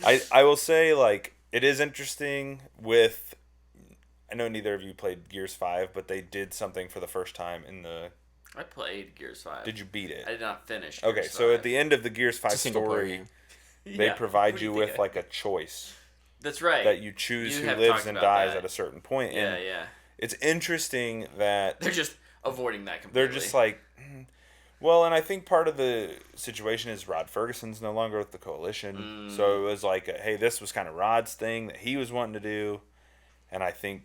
Yeah. I will say, like, it is interesting with... I know neither of you played Gears 5, but they did something for the first time in the... I played Gears 5. Did you beat it? I did not finish Okay, Gears so 5. at the end of the Gears 5 story, they provide you with, like, a choice. That's right. That you choose You who have lives talked and about dies that. at a certain point. Yeah, And yeah. it's interesting that... They're just avoiding that completely. They're just like... Well, and I think part of the situation is Rod Ferguson's no longer with the Coalition. So it was like, hey, this was kind of Rod's thing that he was wanting to do. And I think,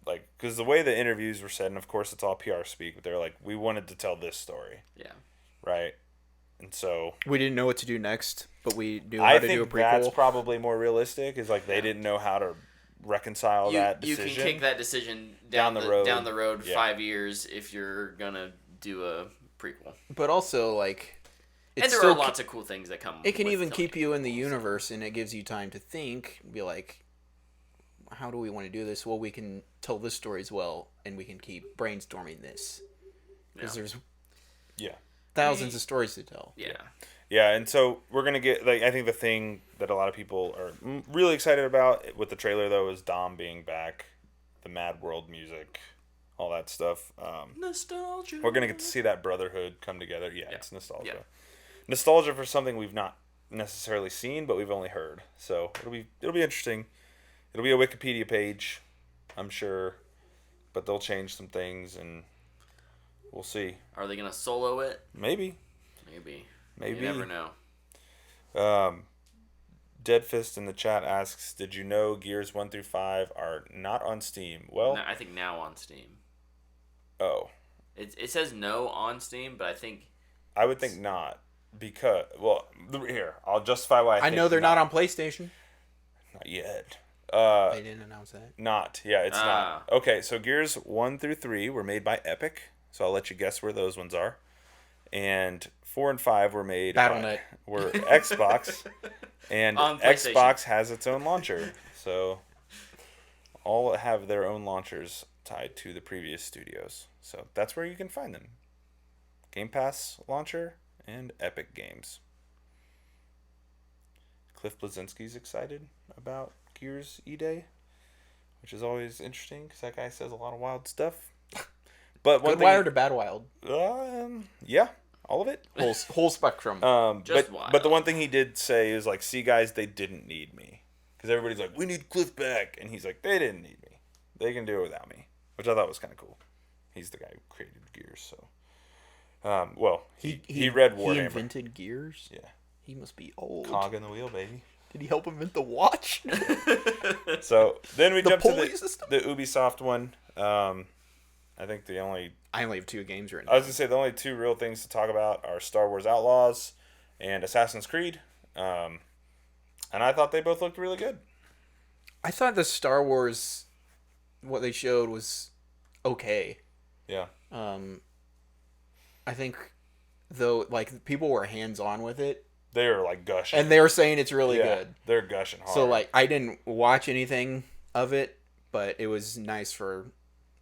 like, because the way the interviews were said, and of course it's all PR speak, but they're like, we wanted to tell this story. Yeah. Right? And so... We didn't know what to do next, but we knew how to do a prequel. I think that's probably more realistic, is like they didn't know how to reconcile that decision. You can kick that decision down the road 5 years if you're going to do a prequel. But also, like... And there are lots of cool things that come It can with even filming keep you in the prequels, universe, and it gives you time to think, be like, how do we want to do this? Well, we can tell this story as well, and we can keep brainstorming this. Because there's thousands of stories to tell. Yeah. Yeah, and so we're going to get, like, I think the thing that a lot of people are really excited about with the trailer, though, is Dom being back, the Mad World music, all that stuff. Nostalgia. We're going to get to see that brotherhood come together. Yeah, it's nostalgia. Yeah. Nostalgia for something we've not necessarily seen, but we've only heard. So it'll be interesting. It'll be a Wikipedia page, I'm sure, but they'll change some things, and we'll see. Are they going to solo it? Maybe. You never know. Dead Fist in the chat asks, did you know Gears 1 through 5 are not on Steam? Well, No, I think now on Steam. Oh. It says no on Steam, but I would think not. Because, well, here, I'll justify why I think know they're not on PlayStation. Not yet. They didn't announce that. It's not. Okay, so Gears 1 through 3 were made by Epic, so I'll let you guess where those ones are. And 4 and 5 were made were Xbox, and Xbox has its own launcher. So all have their own launchers tied to the previous studios. So that's where you can find them. Game Pass launcher and Epic Games. Cliff Bleszinski's excited about Gears E-Day, which is always interesting because that guy says a lot of wild stuff. But Good Wild or Bad Wild? Yeah, all of it. Whole spectrum. But the one thing he did say is like, see guys, they didn't need me. Because everybody's like, we need Cliff back. And he's like, they didn't need me. They can do it without me. Which I thought was kind of cool. He's the guy who created Gears, so. He read Warhammer. He invented Gears? Yeah. He must be old. Cog in the wheel, baby. Did he help invent the watch? So then we jump to system? the Ubisoft one. I think I only have 2 games right now. I was going to say the only 2 real things to talk about are Star Wars Outlaws and Assassin's Creed. And I thought they both looked really good. I thought the Star Wars, what they showed was okay. Yeah. I think, though, like, people were hands-on with it. They were, like, gushing. And they were saying it's really good. They're gushing hard. So, like, I didn't watch anything of it, but it was nice for,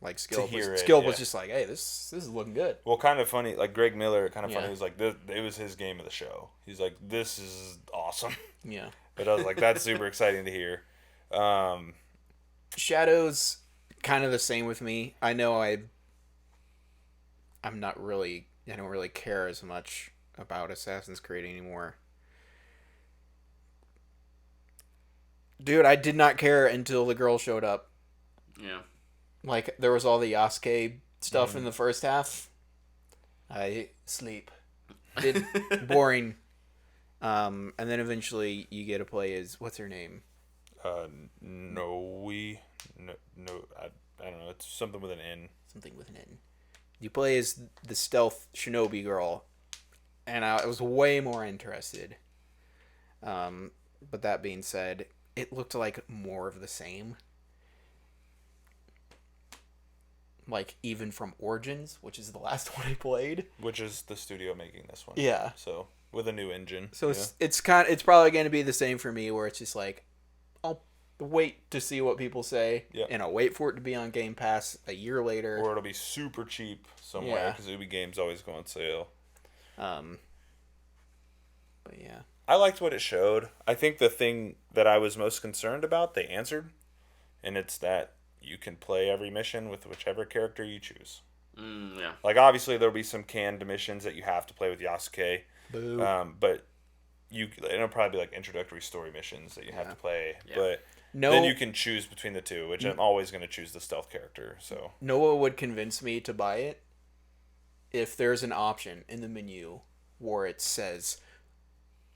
like, Skill. Skill was just like, hey, this is looking good. Well, kind of funny, like, Greg Miller, kind of funny, he was like, it was his game of the show. He's like, this is awesome. Yeah. But I was like, that's super exciting to hear. Shadows, kind of the same with me. I know I don't really care as much about Assassin's Creed anymore. Dude, I did not care until the girl showed up. Yeah. Like, there was all the Yasuke stuff in the first half. I sleep. Boring. And then eventually you get to play as, what's her name? Noe. No, I don't know. It's something with an N. Something with an N. You play as the stealth shinobi girl, and I was way more interested. But that being said, it looked like more of the same. Like, even from Origins, which is the last one I played. Which is the studio making this one. Yeah. So, with a new engine. So it's probably going to be the same for me, where it's just like, I'll wait to see what people say, and I'll wait for it to be on Game Pass a year later. Or it'll be super cheap somewhere, because Ubi Games always go on sale. But yeah. I liked what it showed. I think the thing that I was most concerned about, they answered. And it's that you can play every mission with whichever character you choose. Yeah. Like, obviously, there'll be some canned missions that you have to play with Yasuke. Boo. But it'll probably be like introductory story missions that you have to play. Yeah. But then you can choose between the two, which I'm always going to choose the stealth character. So Noah would convince me to buy it if there's an option in the menu where it says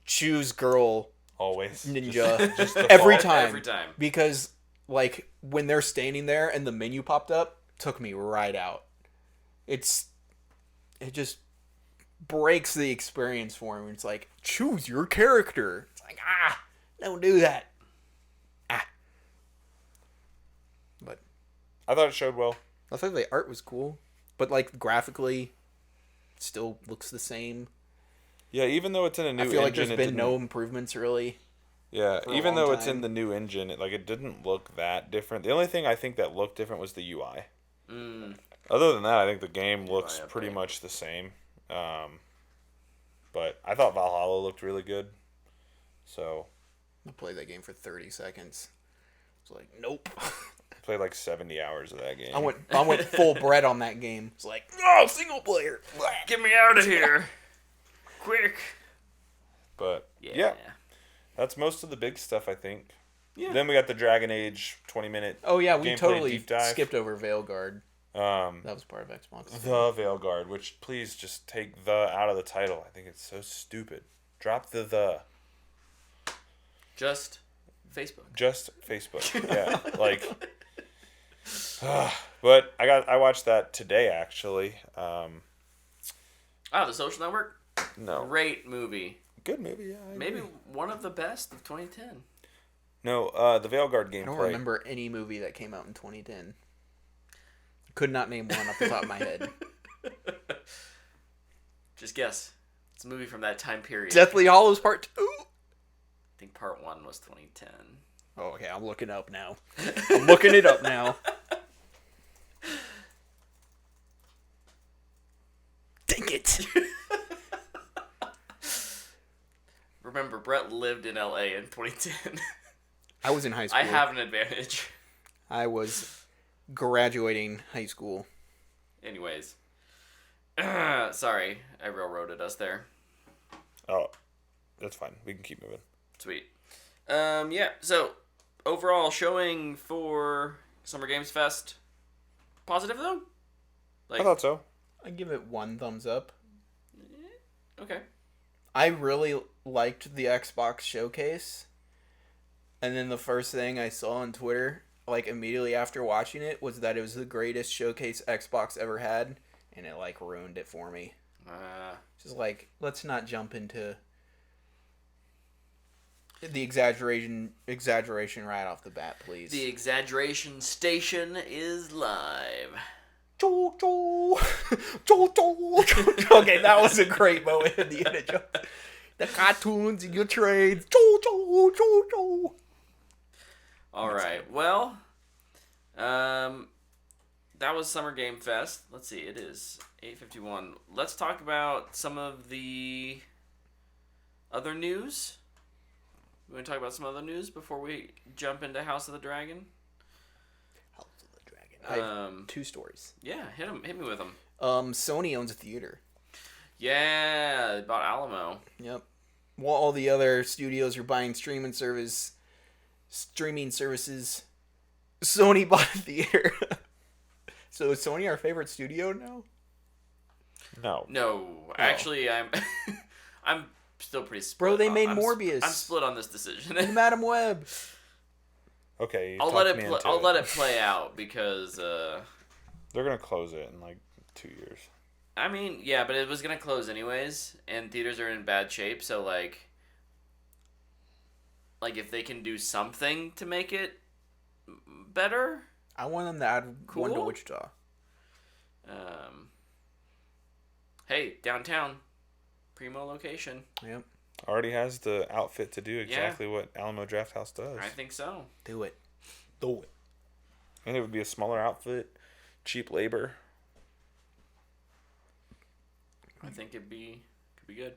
choose girl always ninja just every default. time. Every time. Because like when they're standing there and the menu popped up, took me right out. It just breaks the experience for me. It's like, choose your character. It's like, don't do that. But I thought it showed well. I thought the art was cool, but like graphically, still looks the same. Yeah, even though it's in a new I engine, feel like there's been no improvements really. Yeah, for a even long though it's time. in the new engine, it didn't look that different. The only thing I think that looked different was the UI. Other than that, I think the game looks pretty much the same. But I thought Valhalla looked really good. So I played that game for 30 seconds. It's like, nope. I played like 70 hours of that game. I went full bread on that game. It's like, oh, single player. Get me out of here. Quick. But yeah, that's most of the big stuff, I think. Yeah. Then we got the Dragon Age 20-minute. Oh yeah, we gameplay totally deep dive. skipped over Veilguard. That That was part of Xbox. The Veilguard, which please just take the out of the title. I think it's so stupid. Drop the. Just Facebook. Just Facebook. Yeah, like. But I watched that today actually. The Social Network. No. Great movie. Good movie. Yeah. I Maybe agree. one of the best of 2010. No. The Veilguard gameplay. I don't remember any movie that came out in 2010. Could not name one off the top of my head. Just guess. It's a movie from that time period. Deathly Hallows Part 2. I think Part 1 was 2010. Oh, okay, I'm looking up now. I'm looking it up now. Dang it. Remember, Brett lived in LA in 2010. I was in high school. I have an advantage. I was graduating high school. Anyways. Sorry, I railroaded us there. Oh, that's fine. We can keep moving. Sweet. Yeah, so overall showing for Summer Games Fest. Positive though? I thought so. I give it 1 thumbs up. Okay. I really liked the Xbox showcase. And then the first thing I saw on Twitter, like immediately after watching it, was that it was the greatest showcase Xbox ever had. And it like ruined it for me. Just like, let's not jump into the exaggeration right off the bat, please. The exaggeration station is live. Okay, that was a great moment at the end of the cartoons and your trades. All right. Well, that was Summer Game Fest. Let's see. It is 8:51. Let's talk about some of the other news. We want to talk about some other news before we jump into House of the Dragon? House of the Dragon. I have 2 stories. Yeah, hit me with them. Sony owns a theater. Yeah, about Alamo. Yep. While all the other studios are buying streaming services, Sony bought a theater. So is Sony our favorite studio now? No. No, actually, I'm still pretty split. Bro, they made I'm Morbius. I'm split on this decision. And Madam Web. Okay, I'll let it play out because they're gonna close it in like 2 years. I mean, yeah, but it was gonna close anyways, and theaters are in bad shape. So like if they can do something to make it better, I want them to add one to Cool. Wichita. Hey, downtown, primo location. Yep. Already has the outfit to do exactly what Alamo Drafthouse does. I think so. Do it. Do it. And it would be a smaller outfit, cheap labor. I think could be good.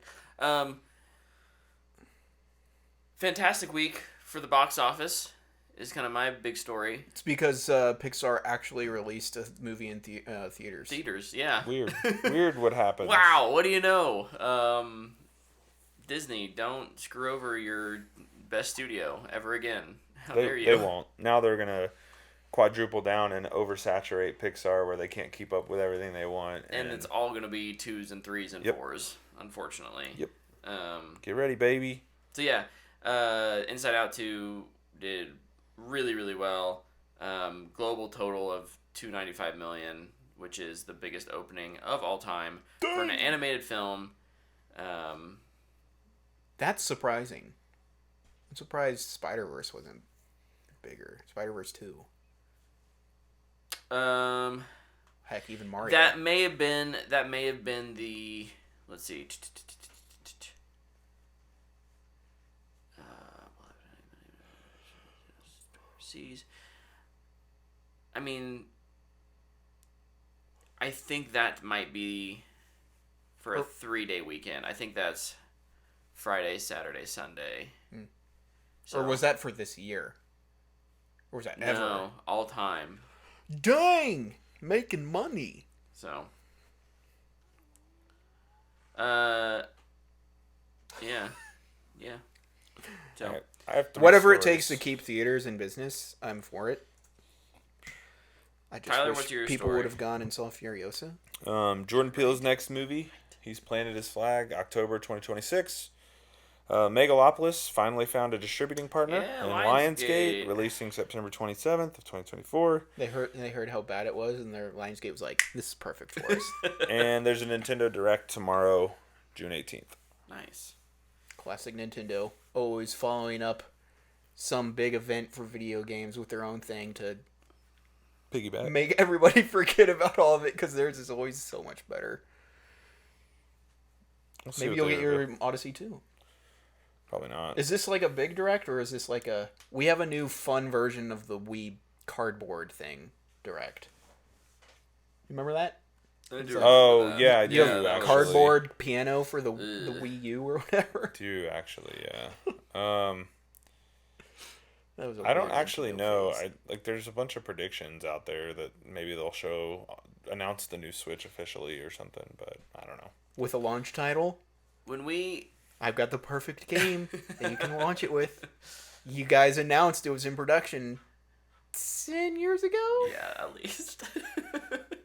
Fantastic week for the box office is kind of my big story. It's because Pixar actually released a movie in theaters. Theaters, yeah. Weird what happened. Wow, what do you know? Disney, don't screw over your best studio ever again. How dare you? They won't. Now they're going to quadruple down and oversaturate Pixar where they can't keep up with everything they want. And it's all going to be 2s and 3s and 4s, unfortunately. Yep. Get Get ready, baby. So yeah, Inside Out 2 did really, really well. Global total of $295 million, which is the biggest opening of all time for an animated film. That's surprising. I'm surprised Spider-Verse wasn't bigger. Spider-Verse 2. Heck, even Mario. That may have been the, let's see. I mean, I think that might be for a 3-day weekend. I think that's Friday, Saturday, Sunday. Or was that for this year? Or was that ever? No, all time. Dang! Making money. So. Yeah. So. I have three Whatever it stories. takes to keep theaters in business, I'm for it. I just Tyler, wish what's your people story? would have gone and saw Furiosa. Jordan Peele's next movie. He's planted his flag October 2026. Megalopolis finally found a distributing partner Yeah, in Lionsgate. Lionsgate, releasing September 27th of 2024. They heard how bad it was, and their Lionsgate was like, "This is perfect for us." And there's a Nintendo Direct tomorrow, June 18th. Nice. Classic Nintendo, always following up some big event for video games with their own thing to Piggyback. make everybody forget about all of it because theirs is always so much better. We'll see Maybe what you'll they get your do. Odyssey too. Probably not. Is this like a big direct, or is this like a... We have a new fun version of the Wii cardboard thing direct. You remember that? Oh, yeah, I do, You have a actually. cardboard piano for the Wii U or whatever. Do actually, yeah. That was a I don't weird actually Nintendo know. phase. There's a bunch of predictions out there that maybe they'll announce the new Switch officially or something, but I don't know. With a launch title, When we I've got the perfect game that you can launch it with. You guys announced it was in production 10 years ago? yeah, at least.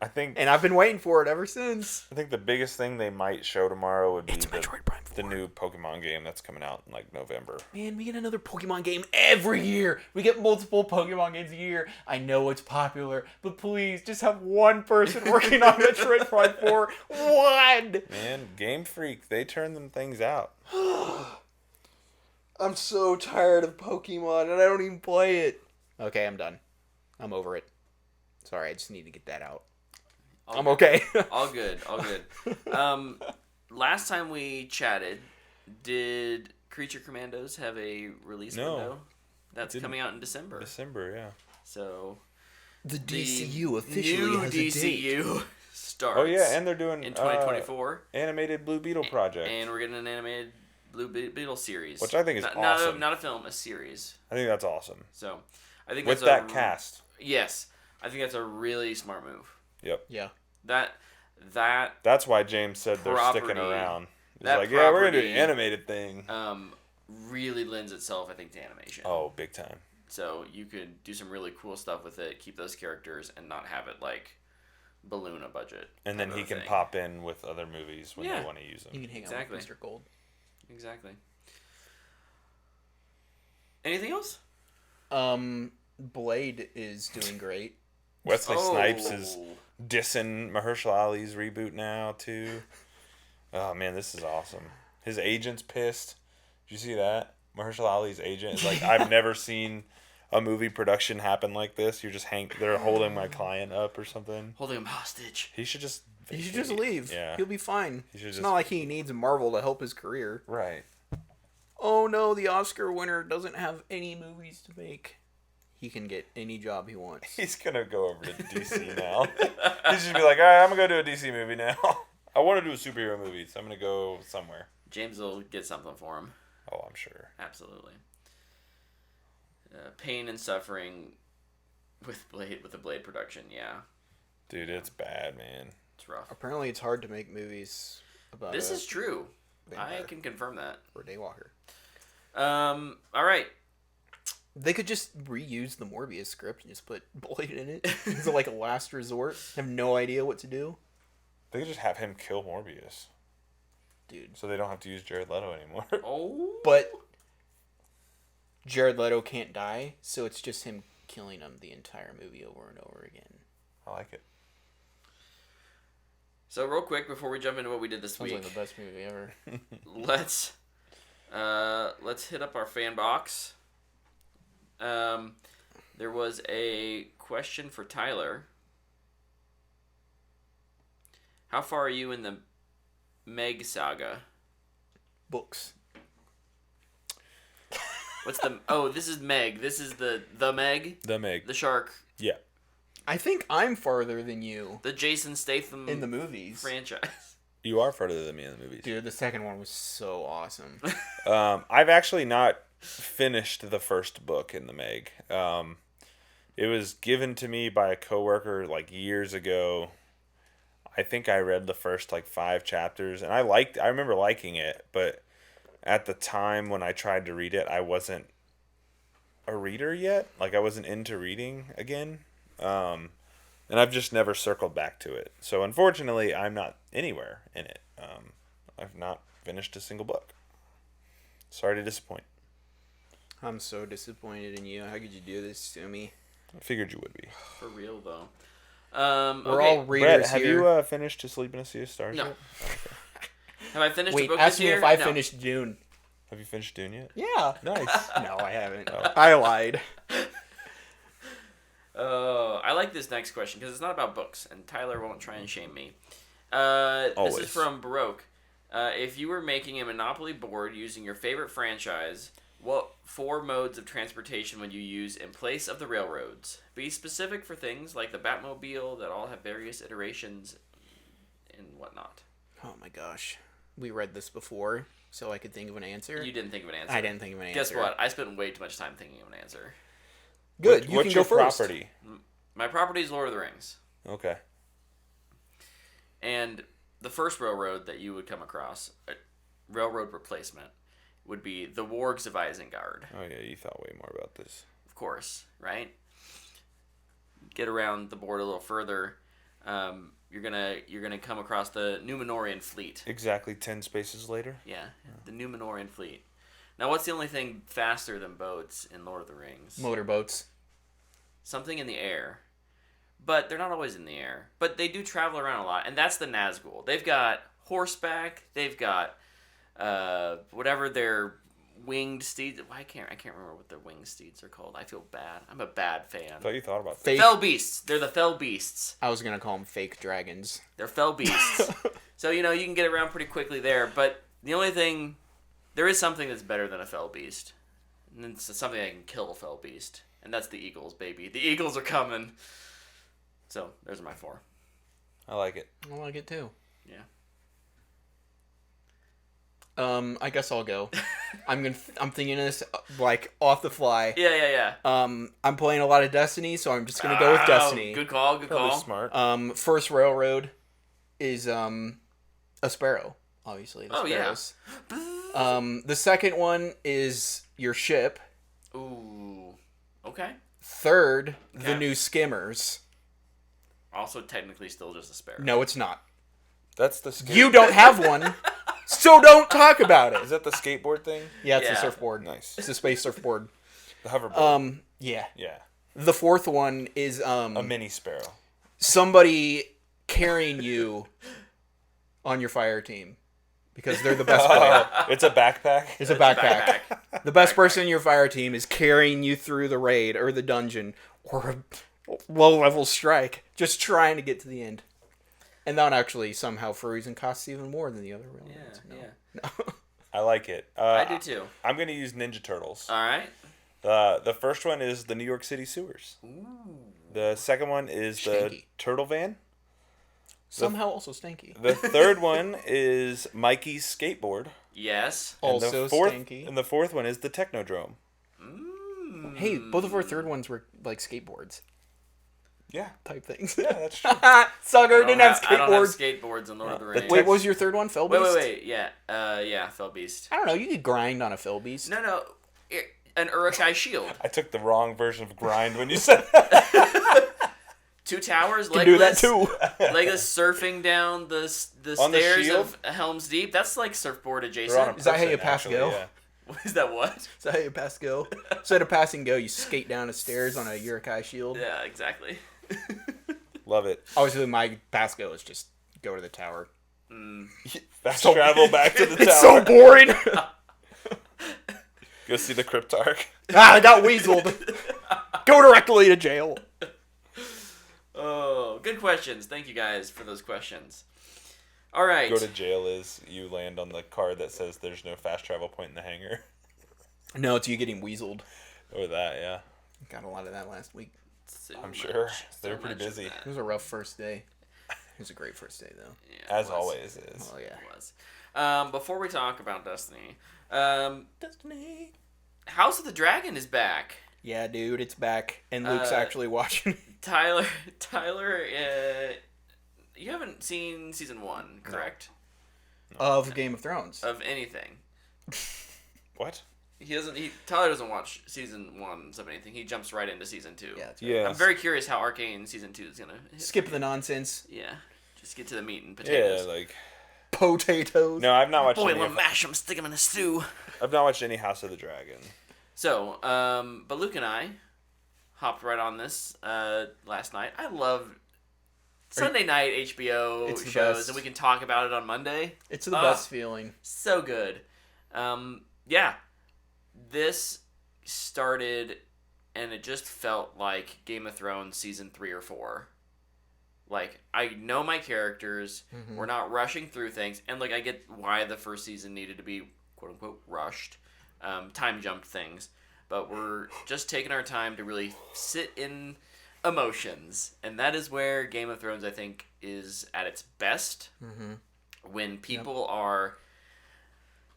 I think And I've been waiting for it ever since. the biggest thing they might show tomorrow would be It's Metroid Prime 4. the new Pokemon game that's coming out in like November. Man, we get another Pokemon game every year. We get multiple Pokemon games a year. I know it's popular, but please just have one person working on Metroid Prime 4. One! Man, Game Freak, they turn them things out. I'm so tired of Pokemon and I don't even play it. Okay, I'm done. I'm over it. Sorry, I just need to get that out. I'm okay. All good. Last time we chatted, did Creature Commandos have a release No, window? That's didn't. coming out in December. Yeah. So The the DCU officially new has a date. DCU starts. Oh yeah, and they're doing in 2024, animated Blue Beetle project. and we're getting an animated Blue Beetle series, Which I think is not, awesome. Not a film, a series. I think that's awesome. So I think With that's that cast. Yes, I think that's a really smart move. Yep. Yeah. That's why James said they're sticking Property- around. He's that like, yeah, we're gonna do an property- animated thing. Really lends itself, I think, to animation. Oh, big time. So you could do some really cool stuff with it, keep those characters, and not have it like balloon a budget. And then type he of can thing. pop in with other movies when Yeah. they want to use them. You can hang Exactly. out with Mr. Gold. Exactly. Anything else? Blade is doing great. Wesley Snipes is dissing Mahershala Ali's reboot now too. Oh man, this is awesome. His agent's pissed. Did you see that? Mahershala Ali's agent is like, I've never seen a movie production happen like this. You're just they're holding my client up or something. Holding him hostage. He should just leave. Yeah. He'll be fine. It's not like he needs Marvel to help his career. Right. Oh no, the Oscar winner doesn't have any movies to make. He can get any job he wants. He's gonna go over to DC now. He's just be like, all right, I'm gonna go do a DC movie now. I want to do a superhero movie, so I'm gonna go somewhere. James will get something for him. Oh, I'm sure. Absolutely. Pain and suffering with the Blade production, yeah. Dude, it's bad, man. It's rough. Apparently, it's hard to make movies about. This is true. Vampire. I can confirm that. Or Daywalker. All right. They could just reuse the Morbius script and just put Blade in it. It's like a last resort. Have no idea what to do. They could just have him kill Morbius. Dude. So they don't have to use Jared Leto anymore. Oh. But Jared Leto can't die, so it's just him killing him the entire movie over and over again. I like it. So real quick before we jump into what we did this Sounds week, like the best movie ever. let's hit up our fan box. There was a question for Tyler. How far are you in the Meg saga? Books. What's the... Oh, this is Meg. This is the Meg? The Meg. The shark. Yeah. I think I'm farther than you. The Jason Statham... In the movies. Franchise. You are farther than me in the movies. Dude, the second one was so awesome. I've actually not finished the first book in the Meg. It was given to me by a coworker like years ago. I think I read the first like 5 chapters, and I remember liking it, but at the time when I tried to read it, I wasn't a reader yet. Like I wasn't into reading again. And I've just never circled back to it. So unfortunately, I'm not anywhere in it. I've not finished a single book. Sorry to disappoint. I'm so disappointed in you. How could you do this to me? I figured you would be. For real, though. We're okay. all readers Brett, here. have you finished To Sleep in a Sea of Stars No. yet? Oh, okay. Have I finished a Wait, book ask this me year? if I No. finished Dune. Have you finished Dune yet? Yeah. Nice. No, I haven't. Oh. I lied. I like this next question because it's not about books, and Tyler won't try and shame me. This Always. is from Baroque. If you were making a Monopoly board using your favorite franchise, what 4 modes of transportation would you use in place of the railroads? Be specific for things like the Batmobile that all have various iterations and whatnot. Oh my gosh. We read this before, so I could think of an answer. You didn't think of an answer. I didn't think of an answer. Guess what? I spent way too much time thinking of an answer. Good. You What's can your go first. property? My property is Lord of the Rings. Okay. And the first railroad that you would come across, a railroad replacement, would be the Wargs of Isengard. Oh yeah, you thought way more about this. Of course, right? Get around the board a little further. You're gonna come across the Númenórean fleet. Exactly 10 spaces later. Yeah, the Númenórean fleet. Now, what's the only thing faster than boats in Lord of the Rings? Motorboats. Something in the air. But they're not always in the air. But they do travel around a lot, and that's the Nazgul. They've got horseback. They've got whatever their winged steeds. I can't remember what their winged steeds are called. I feel bad. I'm a bad fan. I thought you thought about that. Fake. Fell beasts. They're the fell beasts. I was going to call them fake dragons. They're fell beasts. So, you can get around pretty quickly there. But the only thing... There is something that's better than a fell beast. And it's something that can kill a fell beast. And that's the Eagles, baby. The Eagles are coming. So, there's my 4. I like it. I like it too. Yeah. I guess I'll go. I'm thinking of this like off the fly. Yeah. I'm playing a lot of Destiny, so I'm just gonna go with Destiny. Good call. Probably smart. First railroad is a sparrow, obviously. The Oh, yeah. sparrows. The second one is your ship. Ooh. Okay. Third, Okay. the new skimmers. Also, technically, still just a sparrow. No, it's not. That's the skate. You don't have one, so don't talk about Is it. that the skateboard thing? Yeah, it's a Yeah. surfboard. Nice. It's a space surfboard. The hoverboard. Yeah. Yeah. The fourth one is A mini sparrow. somebody carrying you on your fire team because they're the best player. It's a backpack. It's a backpack. The best person in your fire team is carrying you through the raid or the dungeon or a low-level strike, just trying to get to the end. And that actually somehow for a reason costs even more than the other real ones. Yeah. I like it. I do too. I'm going to use Ninja Turtles. All right. The first one is the New York City sewers. Ooh. The second one is Stanky. the Turtle Van. Somehow also stanky. The third one is Mikey's skateboard. Yes. And Also the fourth, stanky. And the fourth one is the Technodrome. Hey, both of our third ones were like skateboards Yeah. type things. Yeah, that's true. Sucker didn't have I don't have skateboards. skateboards in Lord of the Rings. Wait, what was your third one? Fell Beast? Wait. Yeah. Yeah, Fell Beast. I don't know. You could grind on a Fell Beast. No. An Urukai shield. I took the wrong version of grind when you said that. 2 towers, You can do that too. Legolas surfing down the On the stairs shield? of Helm's Deep. That's like surfboard They're on adjacent. a Is that how you person, pass actually, go? yeah. Is that what? Is that how you pass go? Instead of passing go, you skate down the stairs on a Urukai shield. Yeah, exactly. Love it. Obviously, my pass go is just go to the tower. Fast travel back to the tower. It's so boring. Go see the Cryptarch. I got weaseled. Go directly to jail. Oh, good questions. Thank you guys for those questions. All right. Go to jail is you land on the card that says there's no fast travel point in the hangar. No, it's you getting weaseled. Or that, yeah. Got a lot of that last week. So I'm sure. They were so pretty much of busy. that. It was a rough first day. It was a great first day, though. Yeah, it As was. always is. Oh, yeah. It was. Before we talk about Destiny, Destiny. House of the Dragon is back. Yeah, dude, it's back. And Luke's actually watching. Tyler, you haven't seen season 1, correct? Of Game of Thrones. Of anything. What? Tyler doesn't watch season 1 of anything. He jumps right into season 2. Yeah, that's right. Yeah. I'm very curious how Arcane season 2 is gonna hit. Skip the nonsense. Yeah, just get to the meat and Yeah, potatoes. like... Potatoes. No, I've not watched Boil any them, of, mash them, stick them in a stew. I've not watched any House of the Dragon. So, but Luke and I hopped right on this last night. I love Sunday night HBO It's the shows, best. and we can talk about it on Monday. It's the best feeling. So good. Yeah, this started, and it just felt like Game of Thrones season 3 or 4. Like, I know my characters. Mm-hmm. We're not rushing through things. And, like, I get why the first season needed to be, quote-unquote, rushed. Time jumped things. But we're just taking our time to really sit in emotions. And that is where Game of Thrones, I think, is at its best. Mm-hmm. When people are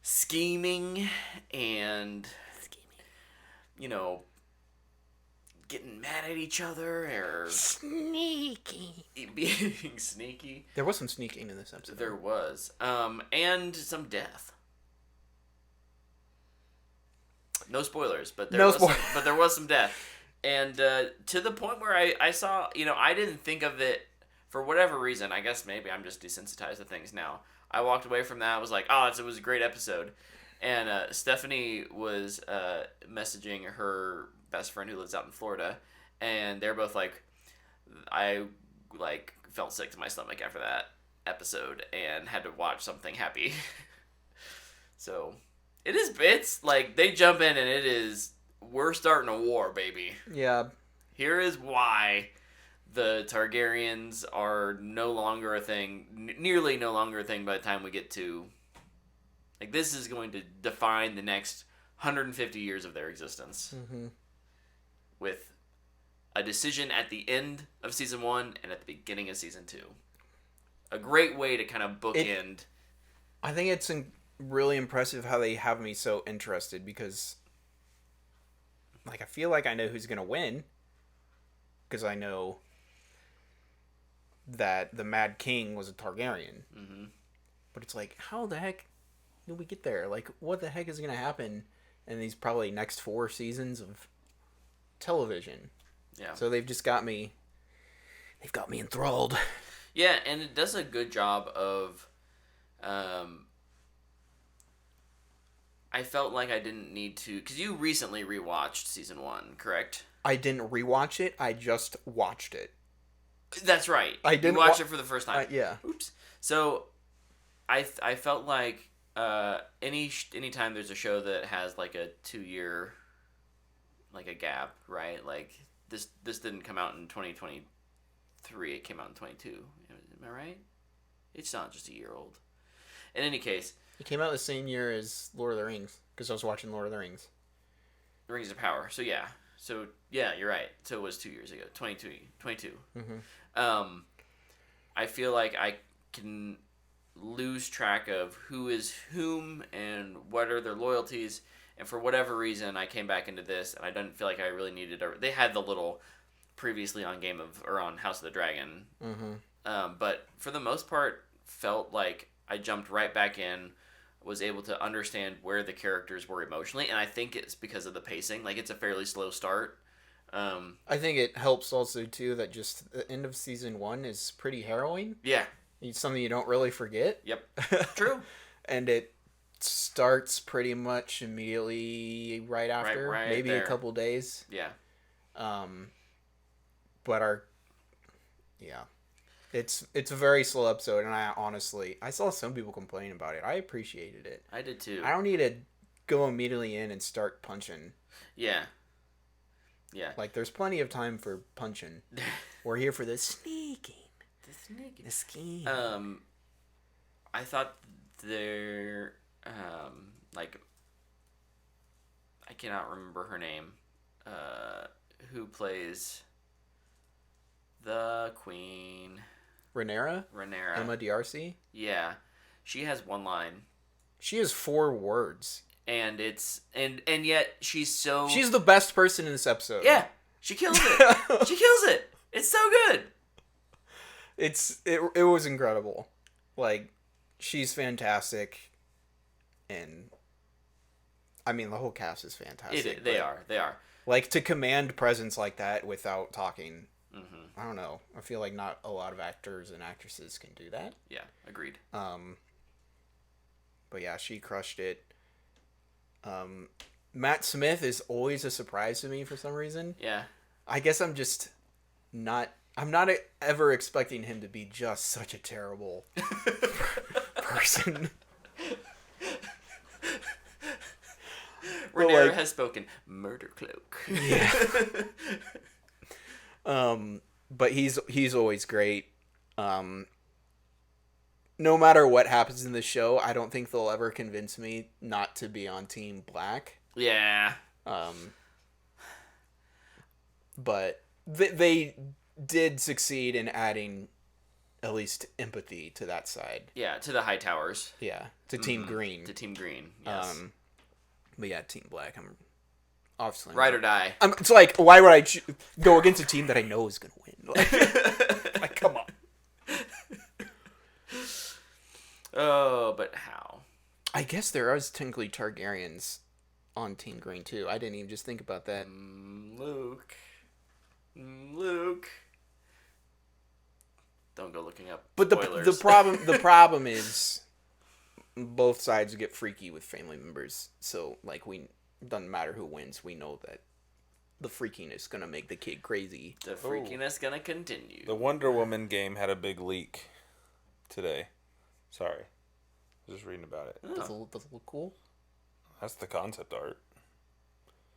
scheming and, you know, getting mad at each other or Sneaky. being sneaky. There was some sneaking in this episode. There was. And some death. No spoilers, but there was some death. And to the point where I saw, I didn't think of it for whatever reason. I guess maybe I'm just desensitized to things now. I walked away from that. I was like, it was a great episode. And Stephanie was messaging her best friend who lives out in Florida, and they're both like, I felt sick to my stomach after that episode and had to watch something happy. So it's like they jump in and we're starting a war, baby. Yeah. Here is why the Targaryens are no longer a thing, nearly no longer a thing by the time we get to, like, this is going to define the next 150 years of their existence. Mm-hmm. With a decision at the end of season 1 and at the beginning of season 2. A great way to kind of bookend. I think it's really impressive how they have me so interested because, like, I feel like I know who's going to win because I know that the Mad King was a Targaryen. Mm-hmm. But it's like, how the heck did we get there? Like, what the heck is going to happen in these probably next 4 seasons of television? Yeah. So they've got me enthralled. Yeah, and it does a good job of I felt like I didn't need to, because you recently rewatched season 1, correct? I didn't rewatch it. I just watched it. That's right. I didn't you watched it for the first time. Yeah. Oops. So, I felt like anytime there's a show that has like a 2-year, like a gap, right? Like this didn't come out in 2023. It came out in 22. Am I right? It's not just a year old. In any case, It came out the same year as Lord of the Rings because I was watching Lord of the Rings. Rings of Power. So yeah. You're right. So it was 2 years ago. 22. Mm-hmm. I feel like I can lose track of who is whom and what are their loyalties. And for whatever reason, I came back into this, and I didn't feel like I really needed. They had the little previously on on House of the Dragon, but for the most part, felt like I jumped right back in, was able to understand where the characters were emotionally, and I think it's because of the pacing. Like it's a fairly slow start. I think it helps also too that just the end of season 1 is pretty harrowing. Yeah. It's something you don't really forget. Yep. True. And it starts pretty much immediately right after, right maybe there. a couple days. Yeah. But it's a very slow episode, and I saw some people complain about it. I appreciated it. I did too. I don't need to go immediately in and start punching. Yeah. Yeah. Like there's plenty of time for punching. We're here for the sneaking. The scheme. I thought there, like, I cannot remember her name, who plays the Queen. Rhaenyra? Emma D'Arcy? Yeah. She has one line. She has 4 words. And it's, and yet she's so... She's the best person in this episode. Yeah. She kills it. She kills it. It's so good. It was incredible. Like, she's fantastic, and I mean the whole cast is fantastic. They are. Like to command presence like that without talking. I don't know. I feel like not a lot of actors and actresses can do that. Yeah, agreed. But yeah, she crushed it. Matt Smith is always a surprise to me for some reason. Yeah. I guess I'm just not. I'm not ever expecting him to be just such a terrible person. Rhaenyra has spoken. Murder cloak. Yeah. But he's always great. No matter what happens in the show, I don't think they'll ever convince me not to be on Team Black. Yeah. But they did succeed in adding at least empathy to that side. Yeah, to the High Towers. Yeah, to Team Green. To Team Green, yes. But yeah, Team Black, I'm obviously... Ride or die. It's like, why would I go against a team that I know is going to win? Like, come on. Oh, but how? I guess there is technically Targaryens on Team Green, too. I didn't even just think about that. Luke. Don't go looking up But spoilers. the problem is both sides get freaky with family members. So like doesn't matter who wins, we know that the freakiness gonna make the kid crazy. The freakiness gonna continue. The Wonder Woman game had a big leak today. Sorry. I was just reading about it. Does it look cool? That's the concept art.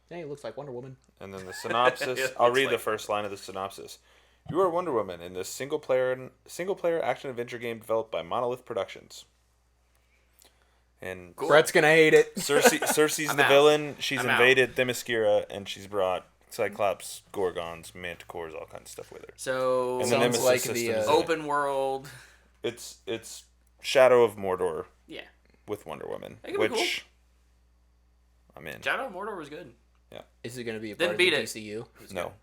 Yeah, it looks like Wonder Woman. And then the synopsis. I'll read the first line of the synopsis. You are Wonder Woman in this single player action adventure game developed by Monolith Productions. And Cool. Brett's gonna hate it. Cersei's the villain. She's invaded Themyscira, and she's brought Cyclops, Gorgons, Manticores, all kinds of stuff with her. So And the sounds Nemesis like system the is in it. open world. It's Shadow of Mordor. Yeah. With Wonder Woman, That could be which I'm in. Shadow of Mordor was good. Yeah. Is it gonna be a Didn't part of the beat it. DCU? No.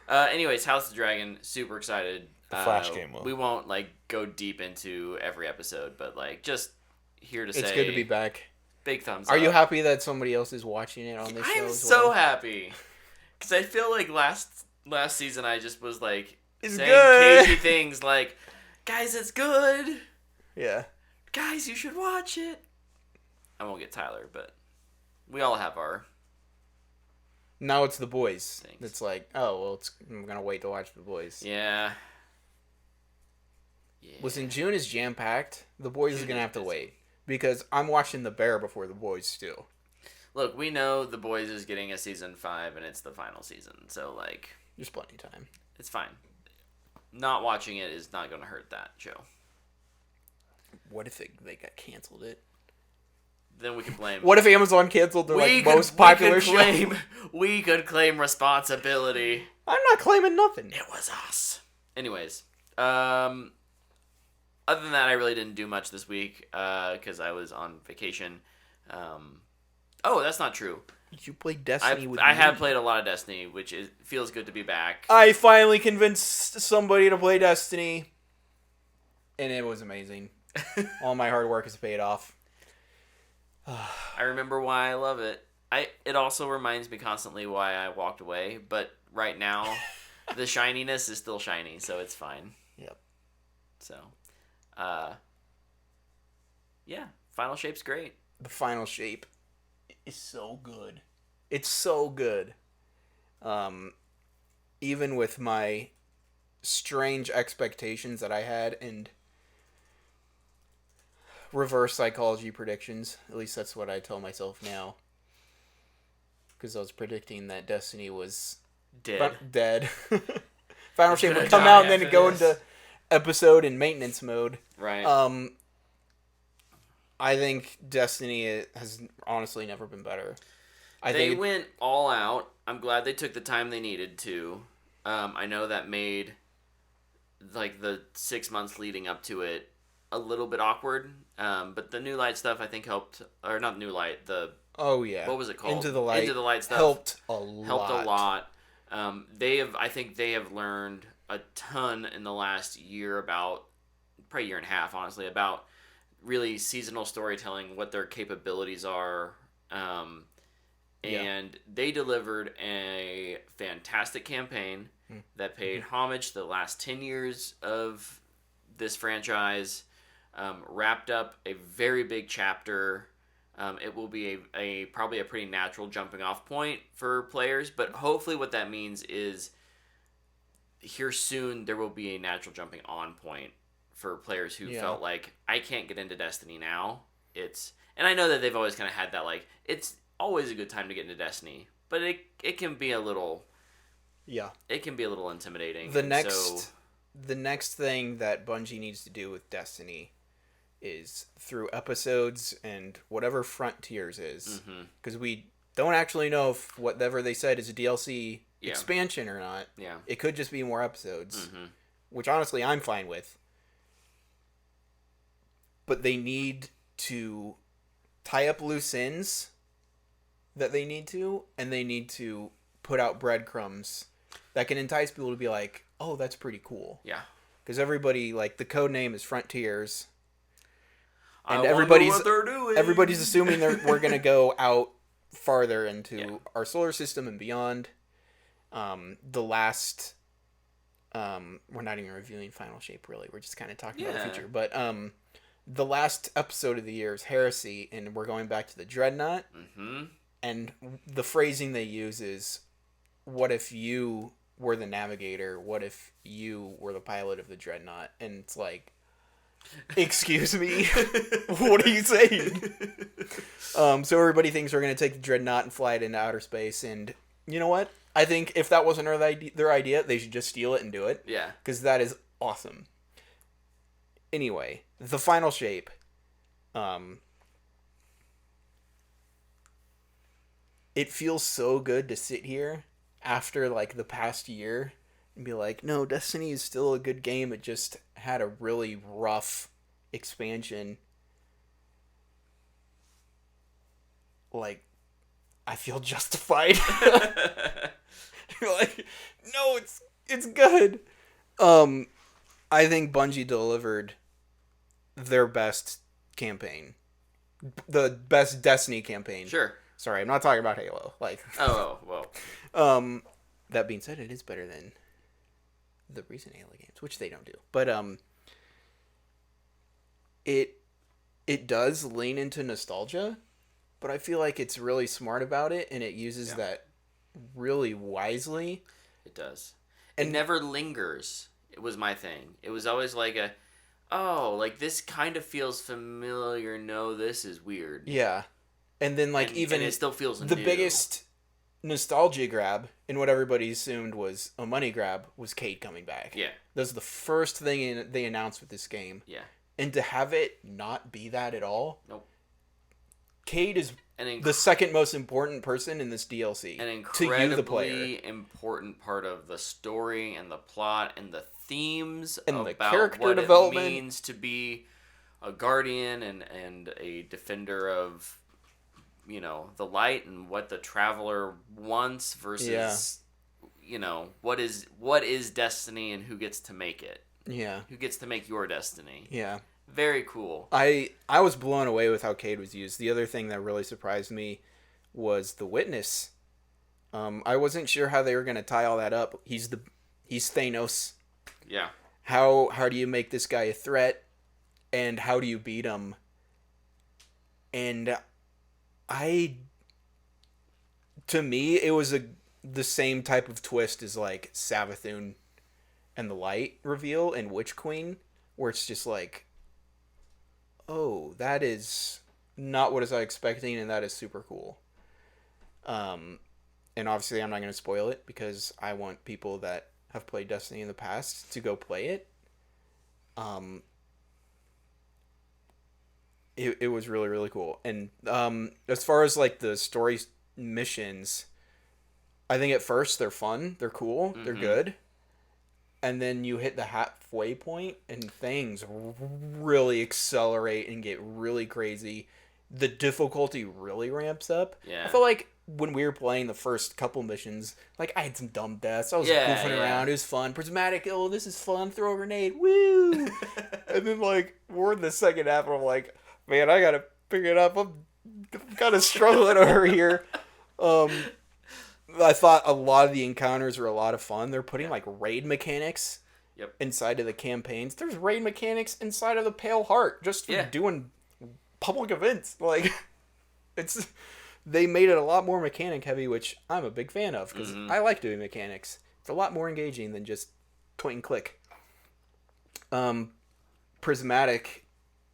Anyways, House of the Dragon, super excited. The Flash game will. We won't go deep into every episode, but just here to say It's good to be back. Big thumbs Are up. you happy that somebody else is watching it on this show? I'm as so well? happy because I feel like last season I just was It's saying good. cagey things like, guys, it's good. Yeah. Guys, you should watch it. I won't get Tyler, but we all have our Now it's The Boys. things. It's like, oh, well, I'm going to wait to watch The Boys. Yeah. Listen, June is jam-packed. The Boys is going to have to wait. Because I'm watching The Bear before The Boys still. Look, we know The Boys is getting a season 5 and it's the final season. So, like... There's plenty of time. It's fine. Not watching it is not going to hurt that show. What if they got canceled it? Then we could blame... What if Amazon canceled the most popular show? We could claim responsibility. I'm not claiming nothing. It was us. Anyways, other than that, I really didn't do much this week because I was on vacation. Oh, that's not true. You played Destiny with me. I have played a lot of Destiny, which feels good to be back. I finally convinced somebody to play Destiny, and it was amazing. All my hard work has paid off. I remember why I love it. It also reminds me constantly why I walked away, but right now, the shininess is still shiny, so it's fine. Yep. So, yeah, Final Shape's great. The Final Shape is so good. It's so good. Even with my strange expectations that I had and reverse psychology predictions, at least that's what I tell myself now. Because I was predicting that Destiny was dead. Final Shape would come out and then it'd go into episode and maintenance mode. Right. I think Destiny has honestly never been better. They went all out. I'm glad they took the time they needed to. I know that made like the 6 months leading up to it a little bit awkward. But the New Light stuff I think helped, or not New Light, what was it called? Into the Light stuff helped a lot. I think they have learned a ton in the last year about, probably a year and a half, honestly, about really seasonal storytelling, what their capabilities are. And they delivered a fantastic campaign that paid homage to the last 10 years of this franchise, wrapped up a very big chapter. It will be probably a pretty natural jumping off point for players, but hopefully what that means is here soon there will be a natural jumping on point for players who felt like, I can't get into Destiny now. And I know that they've always kind of had that, like, it's always a good time to get into Destiny, but it can be a little... Yeah. It can be a little intimidating. The next thing that Bungie needs to do with Destiny is through episodes and whatever Frontiers is, because we don't actually know if whatever they said is a DLC expansion or not. Yeah. It could just be more episodes, which honestly I'm fine with. But they need to tie up loose ends that they need to, and they need to put out breadcrumbs that can entice people to be like, oh, that's pretty cool. Yeah. Because everybody, like, the code name is Frontiers. And everybody's assuming we're going to go out farther into our solar system and beyond. The last... we're not even reviewing Final Shape, really. We're just kind of talking about the future. But the last episode of the year is Heresy, and we're going back to the Dreadnought. And the phrasing they use is, what if you were the navigator? What if you were the pilot of the Dreadnought? And it's like, excuse me? What are you saying? So everybody thinks we're going to take the Dreadnought and fly it into outer space. And you know what? I think if that wasn't their idea, they should just steal it and do it. Yeah. Because that is awesome. Anyway, the Final Shape. It feels so good to sit here after, like, the past year and be like, no, Destiny is still a good game. It just had a really rough expansion. Like, I feel justified. Like, no, it's good. I think Bungie delivered their best campaign. The best Destiny campaign. Sure. Sorry, I'm not talking about Halo. Like, oh, well. That being said, it is better than the recent Halo games, which they don't do. But it it does lean into nostalgia, but I feel like it's really smart about it, and it uses that really wisely. It does. And it never lingers. It was my thing. It was always like like this kind of feels familiar. No, this is weird. Yeah. And then even and it still feels the new. biggest nostalgia grab and what everybody assumed was a money grab was Cade coming back. Yeah. That was the first thing they announced with this game. Yeah. And to have it not be that at all. Nope. Cade is the second most important person in this DLC. An incredibly important part of the story and the plot and the themes and about the character what development. It means to be a guardian and a defender of, the light, and what the traveler wants versus, what is destiny and who gets to make it. Yeah. Who gets to make your destiny. Yeah. Very cool. I was blown away with how Cade was used. The other thing that really surprised me was the Witness. I wasn't sure how they were going to tie all that up. He's Thanos. Yeah. How do you make this guy a threat, and how do you beat him? And to me, it was the same type of twist as like Savathun and the Light reveal in Witch Queen, where it's just like, oh, that is not what I was expecting, and that is super cool. And obviously I'm not going to spoil it because I want people that have played Destiny in the past to go play it. It was really, really cool. And as far as like the story missions, I think at first they're fun, they're cool, they're good. And then you hit the halfway point and things really accelerate and get really crazy. The difficulty really ramps up. Yeah. I felt like when we were playing the first couple missions, like I had some dumb deaths. I was goofing around. It was fun. Prismatic, oh, this is fun. Throw a grenade. Woo! And then like we're in the second half and I'm like, man, I gotta pick it up. I'm kind of struggling over here. I thought a lot of the encounters were a lot of fun. They're putting like raid mechanics inside of the campaigns. There's raid mechanics inside of the Pale Heart just for doing public events. Like they made it a lot more mechanic heavy, which I'm a big fan of because I like doing mechanics. It's a lot more engaging than just point and click. Prismatic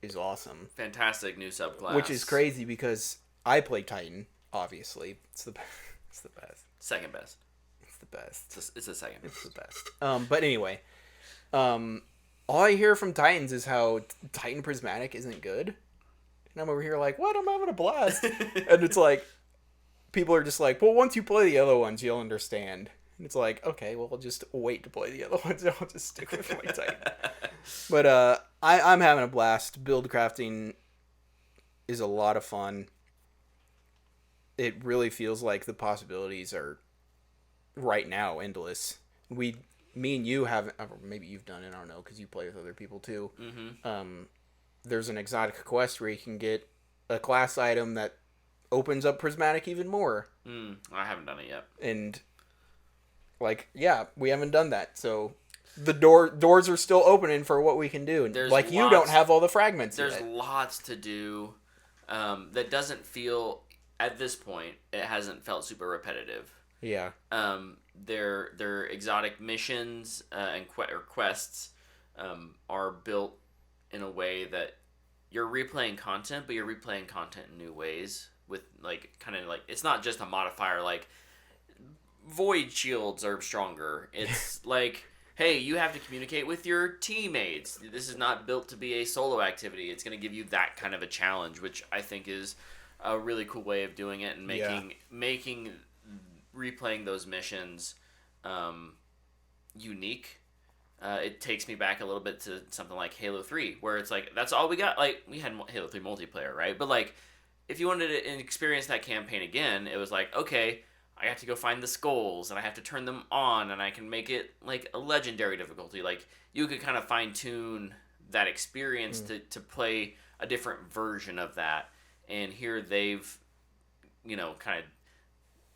is awesome. Fantastic new subclass. Which is crazy because I play Titan, obviously. It's the best. Second best. It's the best. It's the second. It's the best. But anyway, all I hear from Titans is how Titan Prismatic isn't good. And I'm over here like, what? I'm having a blast. And it's like, people are just like, well, once you play the other ones, you'll understand. And it's like, okay, well, I'll just wait to play the other ones. And I'll just stick with my Titan. But I'm having a blast. Build crafting is a lot of fun. It really feels like the possibilities are right now endless. Me and you have, or maybe you've done it, I don't know, because you play with other people too. There's an exotic quest where you can get a class item that opens up Prismatic even more. I haven't done it yet. And like, yeah, we haven't done that. So the doors are still opening for what we can do. And like, you don't have all the fragments yet. There's lots to do that doesn't feel... At this point, it hasn't felt super repetitive. Yeah. Their exotic missions and quests are built in a way that you're replaying content, but you're replaying content in new ways. With like kind of like it's not just a modifier like void shields are stronger. It's like, hey, you have to communicate with your teammates. This is not built to be a solo activity. It's going to give you that kind of a challenge, which I think is a really cool way of doing it and making replaying those missions unique. It takes me back a little bit to something like Halo 3, where it's like that's all we got. Like we had Halo 3 multiplayer, right? But like if you wanted to experience that campaign again, it was like, okay, I have to go find the skulls and I have to turn them on and I can make it like a legendary difficulty. Like you could kind of fine tune that experience to play a different version of that. And here they've, kind of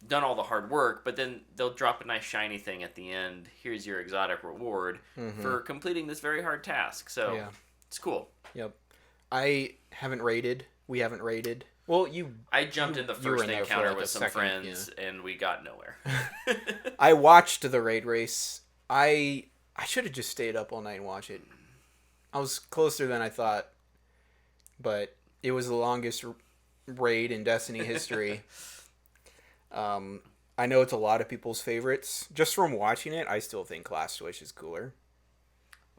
done all the hard work, but then they'll drop a nice shiny thing at the end. Here's your exotic reward for completing this very hard task. So it's cool. Yep. I haven't raided. We haven't raided. Well, I jumped in the you first were in there for, encounter like, with a some second, friends, and we got nowhere. I watched the raid race. I should have just stayed up all night and watched it. I was closer than I thought, but it was the longest raid in Destiny history. I know it's a lot of people's favorites. Just from watching it, I still think Last Wish is cooler.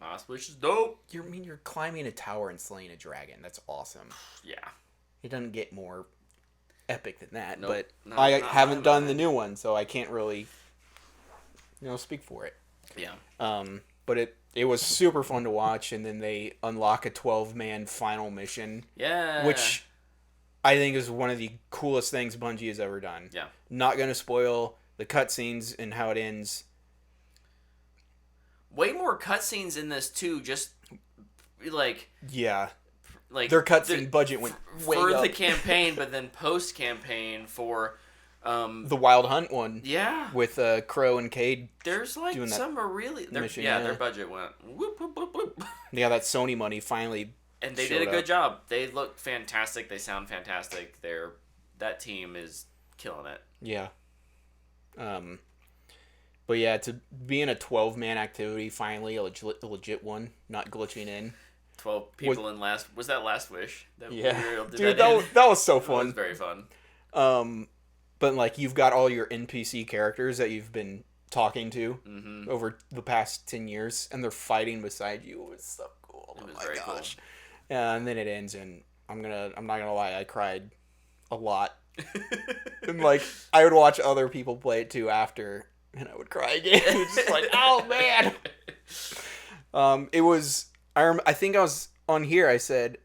Last Wish is dope. You're climbing a tower and slaying a dragon. That's awesome. Yeah. It doesn't get more epic than that, Nope. but Not I haven't my done mind. the new one, so I can't really, speak for it. Yeah. But it was super fun to watch, and then they unlock a 12-man final mission, Yeah. which I think is one of the coolest things Bungie has ever done. Yeah. Not going to spoil the cutscenes and how it ends. Way more cutscenes in this too. Just like Yeah. their cutscene budget went way for up. the campaign, but then post campaign for The Wild Hunt one. Yeah. With Crow and Cade. There's like doing that some are really mission, their budget went whoop whoop whoop whoop. Yeah, that Sony money finally. And they showed did a good up. job. They look fantastic. They sound fantastic. That team is killing it. Yeah. But yeah, to be in a 12-man activity, finally a legit one, not glitching in. 12 people in Last Wish? That Yeah, we were able to do dude, that in? that was so That was fun. very fun. But like you've got all your NPC characters that you've been talking to Mm-hmm. over the past 10 years, and they're fighting beside you. It was so cool. It was oh my very gosh. And then it ends, and I'm not gonna lie, I cried a lot. And like I would watch other people play it too after, and I would cry again. It's just like, oh man. It was. I think I was on here. I said,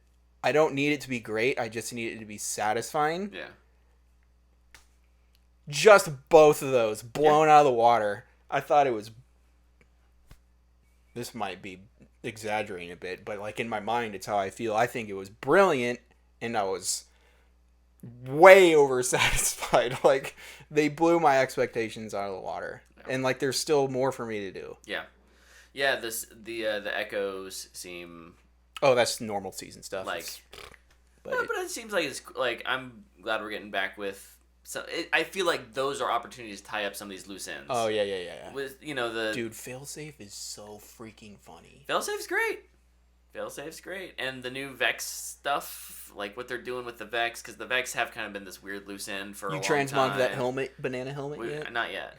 I don't need it to be great. I just need it to be satisfying. Yeah. Just both of those blown out of the water. I thought it was. This might be exaggerating a bit, but like in my mind, it's how I feel. I think it was brilliant, and I was way oversatisfied. Like they blew my expectations out of the water, and like there's still more for me to do. Yeah. Yeah, the echoes seem Oh, that's normal season stuff. like, but but it seems like it's like I'm glad we're getting back with. So I feel like those are opportunities to tie up some of these loose ends. oh yeah. With the Dude, failsafe is so freaking funny. Failsafe's great. Failsafe's great, and the new Vex stuff, like what they're doing with the Vex, because the Vex have kind of been this weird loose end for a long time. You transmogged that banana helmet yet? Not yet.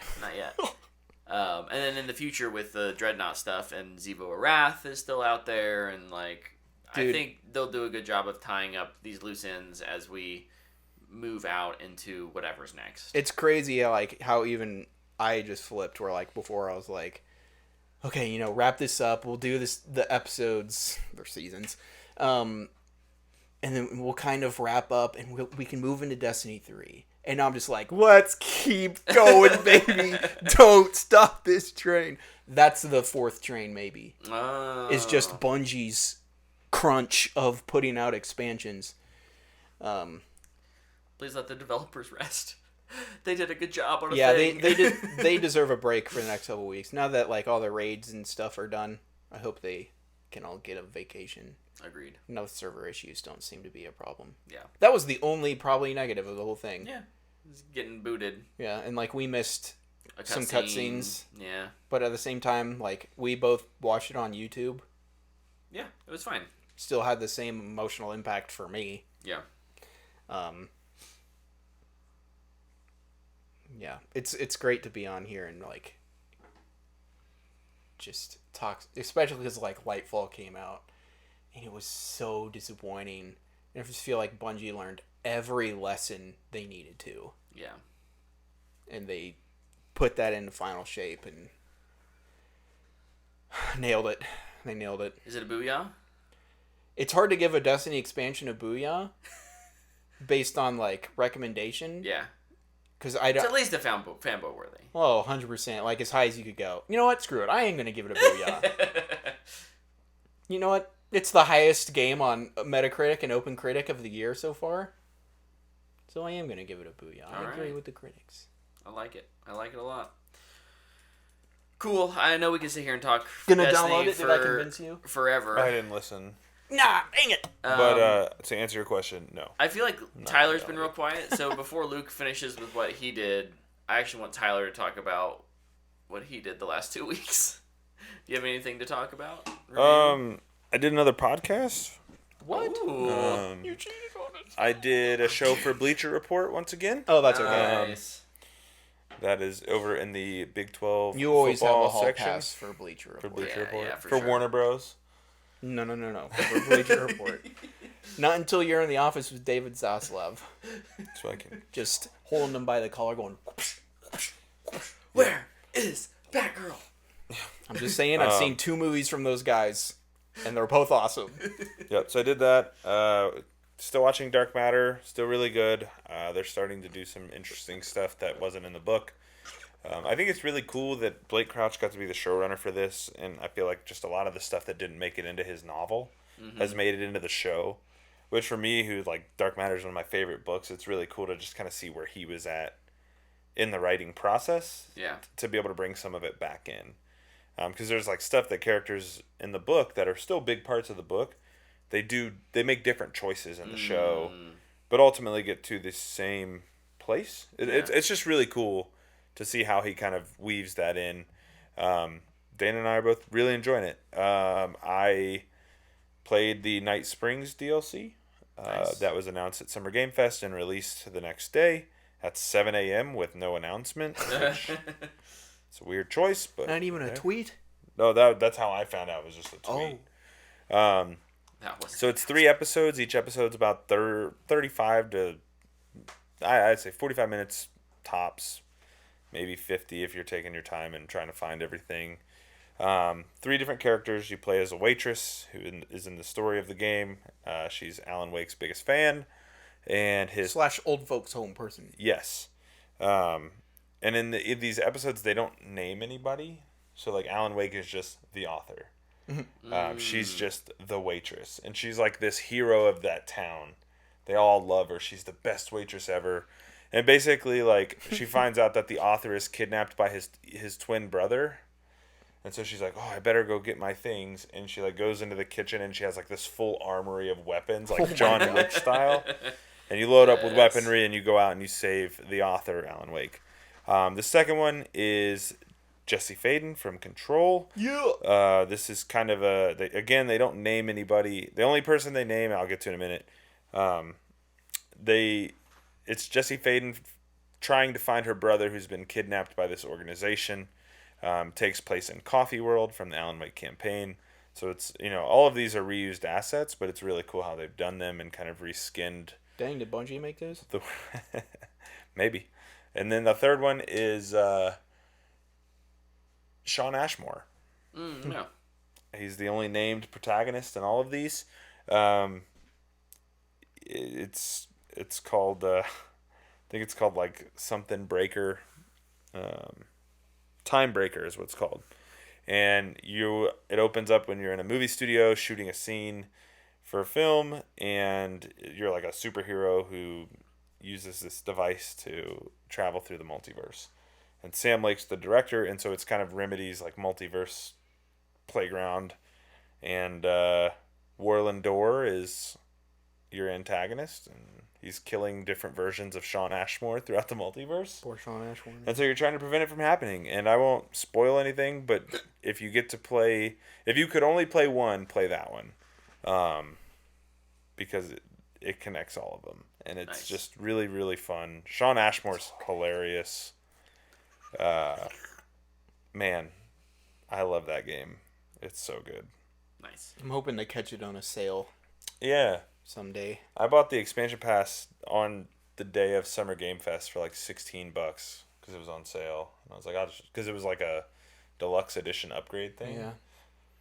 And then in the future with the Dreadnought stuff, and Zevo Arath is still out there, and like Dude. I think they'll do a good job of tying up these loose ends as we move out into whatever's next. It's crazy how even I just flipped where like before I was like, okay, wrap this up. We'll do the episodes or seasons. And then we'll kind of wrap up and we can move into Destiny 3. And I'm just like, let's keep going, baby. Don't stop this train. That's the fourth train, maybe. Oh. It's just Bungie's crunch of putting out expansions. Please let the developers rest. They did a good job on a Yeah, thing. they deserve a break for the next couple weeks. Now that like all the raids and stuff are done, I hope they can all get a vacation. Agreed. No server issues don't seem to be a problem. Yeah. That was the only probably negative of the whole thing. Yeah. It's getting booted. Yeah, and like we missed some cutscene. cutscenes. Yeah. But at the same time, like we both watched it on YouTube. Yeah, it was fine. Still had the same emotional impact for me. Yeah. Yeah, it's great to be on here and like just talk, especially because like Lightfall came out and it was so disappointing. And I just feel like Bungie learned every lesson they needed to. Yeah. And they put that into final shape and nailed it. They nailed it. Is it a booyah? It's hard to give a Destiny expansion a booyah based on like recommendation. Yeah. Because I It's don't. at least a fanboy worthy. Oh, 100%. Like as high as you could go. You know what? Screw it. I ain't gonna give it a booyah. You know what? It's the highest game on Metacritic and OpenCritic of the year so far. So I am gonna give it a booyah. I agree with the critics. I like it. I like it a lot. Cool. I know we can sit here and talk Gonna Destiny download it? Did I convince you? forever. I didn't listen. Nah, dang it. But to answer your question, no. I feel like Tyler's been really. real quiet, so before Luke finishes with what he did, I actually want Tyler to talk about what he did the last 2 weeks. Do you have anything to talk about? Review? I did another podcast. What? Ooh. You cheated on us. I did a show for Bleacher Report once again. Oh, that's okay. Nice. That is over in the Big 12 You always have football a hall section pass for Bleacher for Report. Bleacher Yeah, Report. yeah, for for sure. Warner Bros. No. For Bleacher Report. Not until you're in the office with David Zaslav. So I can. Just holding them by the collar going... Where is Batgirl? I'm just saying, I've seen 2 movies from those guys, and they're both awesome. Yep. So I did that. Still watching Dark Matter. Still really good. They're starting to do some interesting stuff that wasn't in the book. I think it's really cool that Blake Crouch got to be the showrunner for this, and I feel like just a lot of the stuff that didn't make it into his novel has made it into the show. Which for me, who like Dark Matter is one of my favorite books, it's really cool to just kind of see where he was at in the writing process. Yeah. To be able to bring some of it back in, because there's like stuff that characters in the book that are still big parts of the book. They make different choices in the show, but ultimately get to the same place. It's just really cool to see how he kind of weaves that in. Dana and I are both really enjoying it. I played the Night Springs DLC. Nice. That was announced at Summer Game Fest and released the next day at 7 a.m. with no announcement. Which, it's a weird choice, but Not even a okay. tweet? No, that's how I found out. It was just a tweet. That was So it's 3 episodes. Each episode's about 35 to, I'd say 45 minutes tops, maybe 50 if you're taking your time and trying to find everything. 3 different characters. You play as a waitress who is in the story of the game. She's Alan Wake's biggest fan, and his / old folks home person. yes. And in these episodes, they don't name anybody. So like Alan Wake is just the author. She's just the waitress, and she's like this hero of that town. They all love her. She's the best waitress ever. And basically, like, she finds out that the author is kidnapped by his twin brother. And so she's like, oh, I better go get my things. And she like goes into the kitchen, and she has like this full armory of weapons, like John Wick style. And you load up with weaponry, and you go out and you save the author, Alan Wake. The second one is Jesse Faden from Control. Yeah. This is kind of they don't name anybody. The only person they name, I'll get to in a minute. It's Jesse Faden trying to find her brother who's been kidnapped by this organization. Takes place in Coffee World from the Alan Wake campaign. So it's, all of these are reused assets, but it's really cool how they've done them and kind of reskinned. Dang, did Bungie make those? Maybe. And then the third one is Shawn Ashmore. no. He's the only named protagonist in all of these. It's called I think it's called like something breaker. Time Breaker is what it's called. And it opens up when you're in a movie studio shooting a scene for a film, and you're like a superhero who uses this device to travel through the multiverse. And Sam Lake's the director, and so it's kind of Remedy's like multiverse playground. And Warland Dorr is your antagonist, and he's killing different versions of Shawn Ashmore throughout the multiverse. Poor Shawn Ashmore. And so you're trying to prevent it from happening. And I won't spoil anything, but if you could only play one, play that one. Because it connects all of them. And it's just really, really fun. Shawn Ashmore's hilarious. Man, I love that game. It's so good. Nice. I'm hoping to catch it on a sale Yeah. someday. I bought the expansion pass on the day of Summer Game Fest for like $16 because it was on sale. And I was like, because it was like a deluxe edition upgrade thing. Yeah.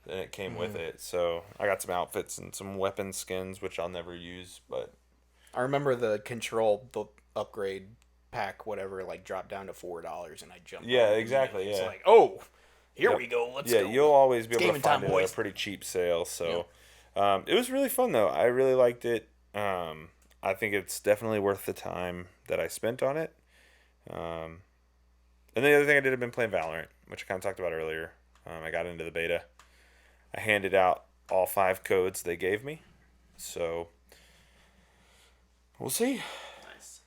And it came with it. So I got some outfits and some weapon skins, which I'll never use. But I remember the upgrade pack, whatever, like dropped down to $4, and I jumped. Yeah, on it. exactly. It's Yeah. like, oh, here we go. Let's go. Yeah, you'll always be able to gaming find time, it at boys. a pretty cheap sale. So it was really fun, though. I really liked it. I think it's definitely worth the time that I spent on it. And the other thing I did, I've been playing Valorant, which I kind of talked about earlier. I got into the beta. I handed out all 5 codes they gave me. So we'll see. Nice.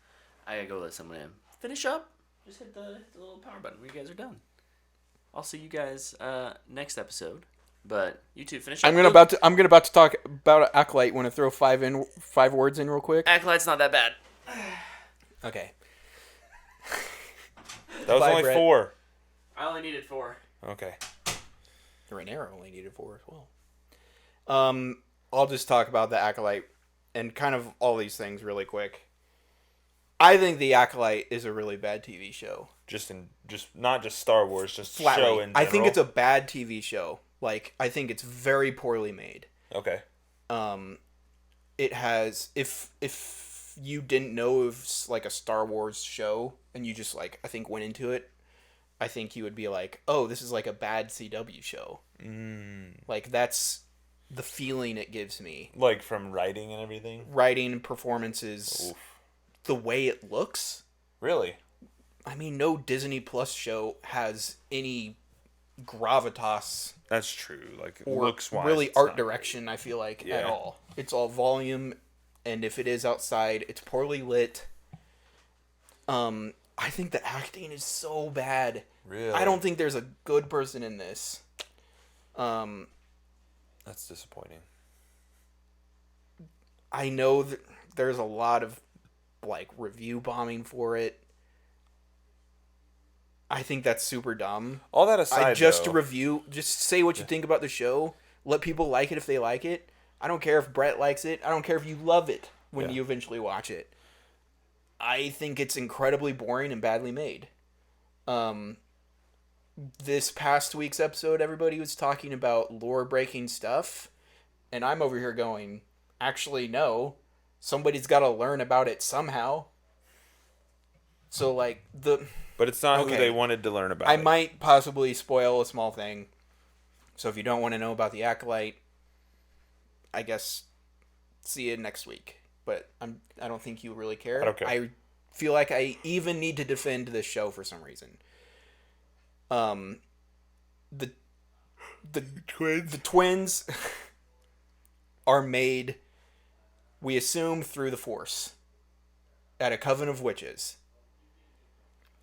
I gotta go let someone in. Finish up. Just hit the little power button when you guys are done. I'll see you guys next episode. But you two finish up. I'm gonna about to talk about Acolyte. Want to throw 5 words in real quick? Acolyte's not that bad. Okay. That was Bye, only Brett. 4. I only needed 4. Okay. Rhaenyra only needed 4 as well. I'll just talk about the Acolyte and kind of all these things really quick. I think the Acolyte is a really bad TV show. Just not just Star Wars, just Flatly. show in general. I think it's a bad TV show. Like, I think it's very poorly made. Okay. It has, if you didn't know of like a Star Wars show and you just like, I think went into it, I think you would be like, oh, this is like a bad CW show. Like, that's the feeling it gives me. Like from writing and everything? Writing, performances, Oof. the way it looks. Really? I mean, no Disney Plus show has any gravitas That's true. Like, or looks-wise, really it's art not direction, I feel like, at Yeah. all. It's all volume, and if it is outside, it's poorly lit. I think the acting is so bad. Really? I don't think there's a good person in this. That's disappointing. I know that there's a lot of like review bombing for it. I think that's super dumb. All that aside, just though, just say what you think about the show. Let people like it if they like it. I don't care if Brett likes it. I don't care if you love it when Yeah. you eventually watch it. I think it's incredibly boring and badly made. This past week's episode, everybody was talking about lore-breaking stuff, and I'm over here going, actually, no. Somebody's got to learn about it somehow. So, like, but it's not who Okay. they wanted to learn about. I it. might possibly spoil a small thing. So if you don't want to know about the Acolyte, I guess see it next week. But I don't think you really care. I don't care. I feel like I even need to defend this show for some reason. The twins are made, we assume, through the Force at a coven of witches.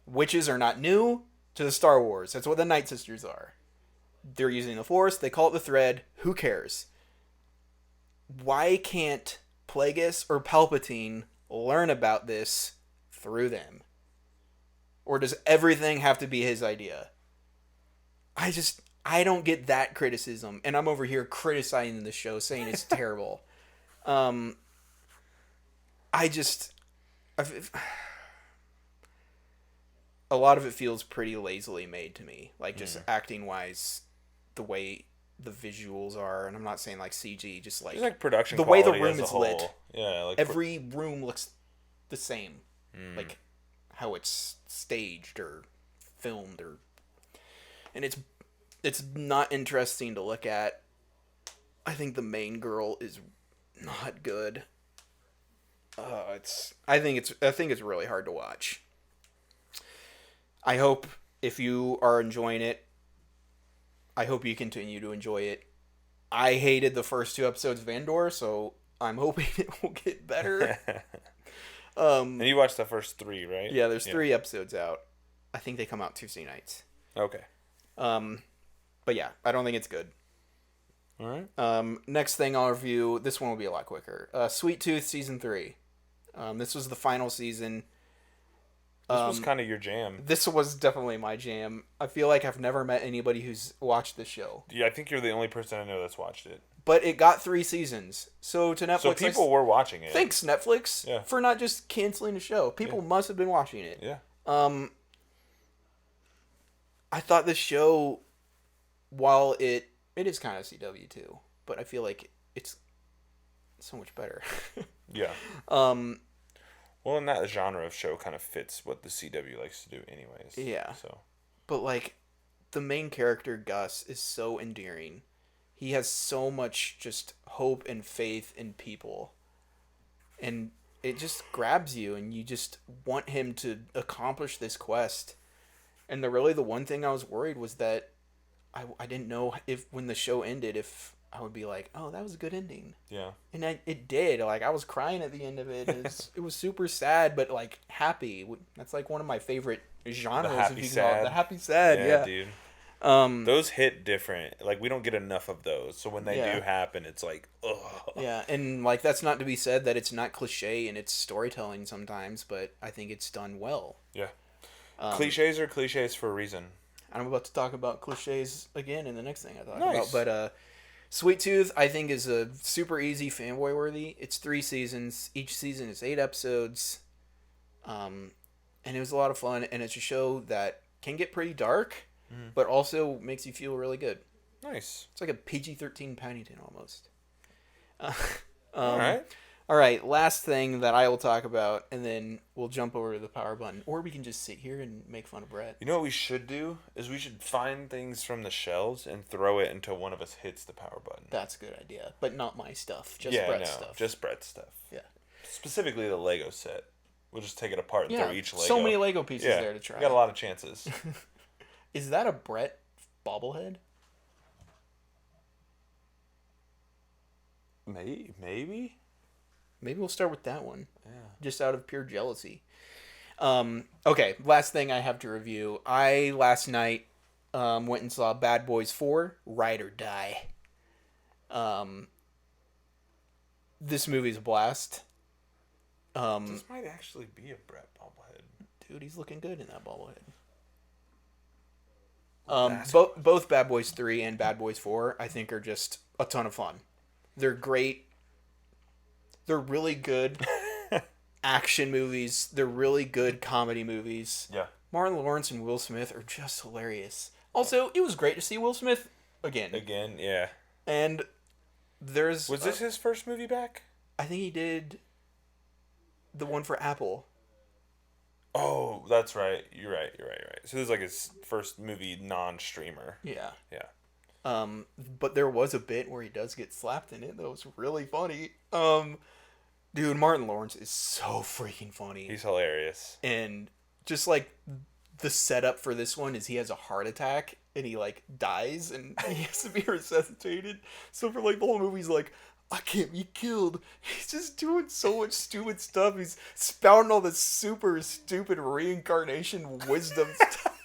Witches are not new to the Star Wars. That's what the Night Sisters are. They're using the Force. They call it the Thread. Who cares? Why can't Plagueis or Palpatine learn about this through them? Or does everything have to be his idea? I don't get that criticism. And I'm over here criticizing the show, saying it's terrible. A lot of it feels pretty lazily made to me. Like, just acting wise, the way the visuals are, and I'm not saying like CG, just like production the way the quality room as a is whole. lit. Yeah, like Every room looks the same. Like how it's staged or filmed, and it's not interesting to look at. I think the main girl is not good. I think it's really hard to watch. I hope if you are enjoying it, I hope you continue to enjoy it. I hated the first 2 episodes of Andor, so I'm hoping it will get better. and you watched the first 3, right? Yeah, there's 3 episodes out. I think they come out Tuesday nights. Okay. But yeah, I don't think it's good. All right. Next thing I'll review, this one will be a lot quicker. Sweet Tooth Season 3. This was the final season. This was kind of your jam. This was definitely my jam. I feel like I've never met anybody who's watched this show. Yeah, I think you're the only person I know that's watched it. But it got 3 seasons. So to Netflix... So people were watching it. Thanks, Netflix, for not just canceling the show. People must have been watching it. Yeah. I thought this show, while it is kind of CW too, but I feel like it's so much better. Yeah. Well, and that genre of show kind of fits what the CW likes to do anyways. Yeah. So. But, like, the main character, Gus, is so endearing. He has so much just hope and faith in people. And it just grabs you, and you just want him to accomplish this quest. And the one thing I was worried was that I didn't know if, when the show ended, if I would be like, oh, that was a good ending. Yeah. And it did. Like, I was crying at the end of it. It was super sad, but, like, happy. That's, like, one of my favorite genres. The happy if you can sad. call it. The happy sad, yeah. Dude. Those hit different. Like, we don't get enough of those. So when they Yeah. do happen, it's like, ugh. Yeah, and, like, that's not to be said that it's not cliche in its storytelling sometimes, but I think it's done well. Yeah. Cliches are cliches for a reason. I'm about to talk about cliches again in the next thing I talk Nice. about. But Sweet Tooth, I think, is a super easy fanboy worthy. It's 3 seasons. Each season is 8 episodes. And it was a lot of fun. And it's a show that can get pretty dark, but also makes you feel really good. Nice. It's like a PG-13 Paddington almost. All right. All right, last thing that I will talk about, and then we'll jump over to the power button. Or we can just sit here and make fun of Brett. You know what we should do? Is we should find things from the shelves and throw it until one of us hits the power button. That's a good idea. But not my stuff. Just yeah, Brett's no, stuff. just Brett's stuff. Yeah. Specifically the Lego set. We'll just take it apart and Yeah, throw each Lego. so many Lego pieces there to try. We got a lot of chances. Is that a Brett bobblehead? Maybe? Maybe we'll start with that one. Yeah. Just out of pure jealousy. Okay, last thing I have to review. I, last night, went and saw Bad Boys 4, Ride or Die. This movie's a blast. This might actually be a Brett bobblehead. Dude, he's looking good in that bobblehead. Both Bad Boys 3 and Bad Boys 4, I think, are just a ton of fun. They're great. They're really good action movies. They're really good comedy movies. Yeah. Martin Lawrence and Will Smith are just hilarious. Also, it was great to see Will Smith again. Again, yeah. And there's... Was this his first movie back? I think he did the one for Apple. Oh, that's right. You're right. So this is like his first movie non-streamer. Yeah. Yeah. But there was a bit where he does get slapped in it that was really funny. Dude, Martin Lawrence is so freaking funny. He's hilarious. And just like the setup for this one is he has a heart attack and he like dies and he has to be resuscitated. So for like the whole movie he's like, I can't be killed. He's just doing so much stupid stuff. He's spouting all this super stupid reincarnation wisdom stuff.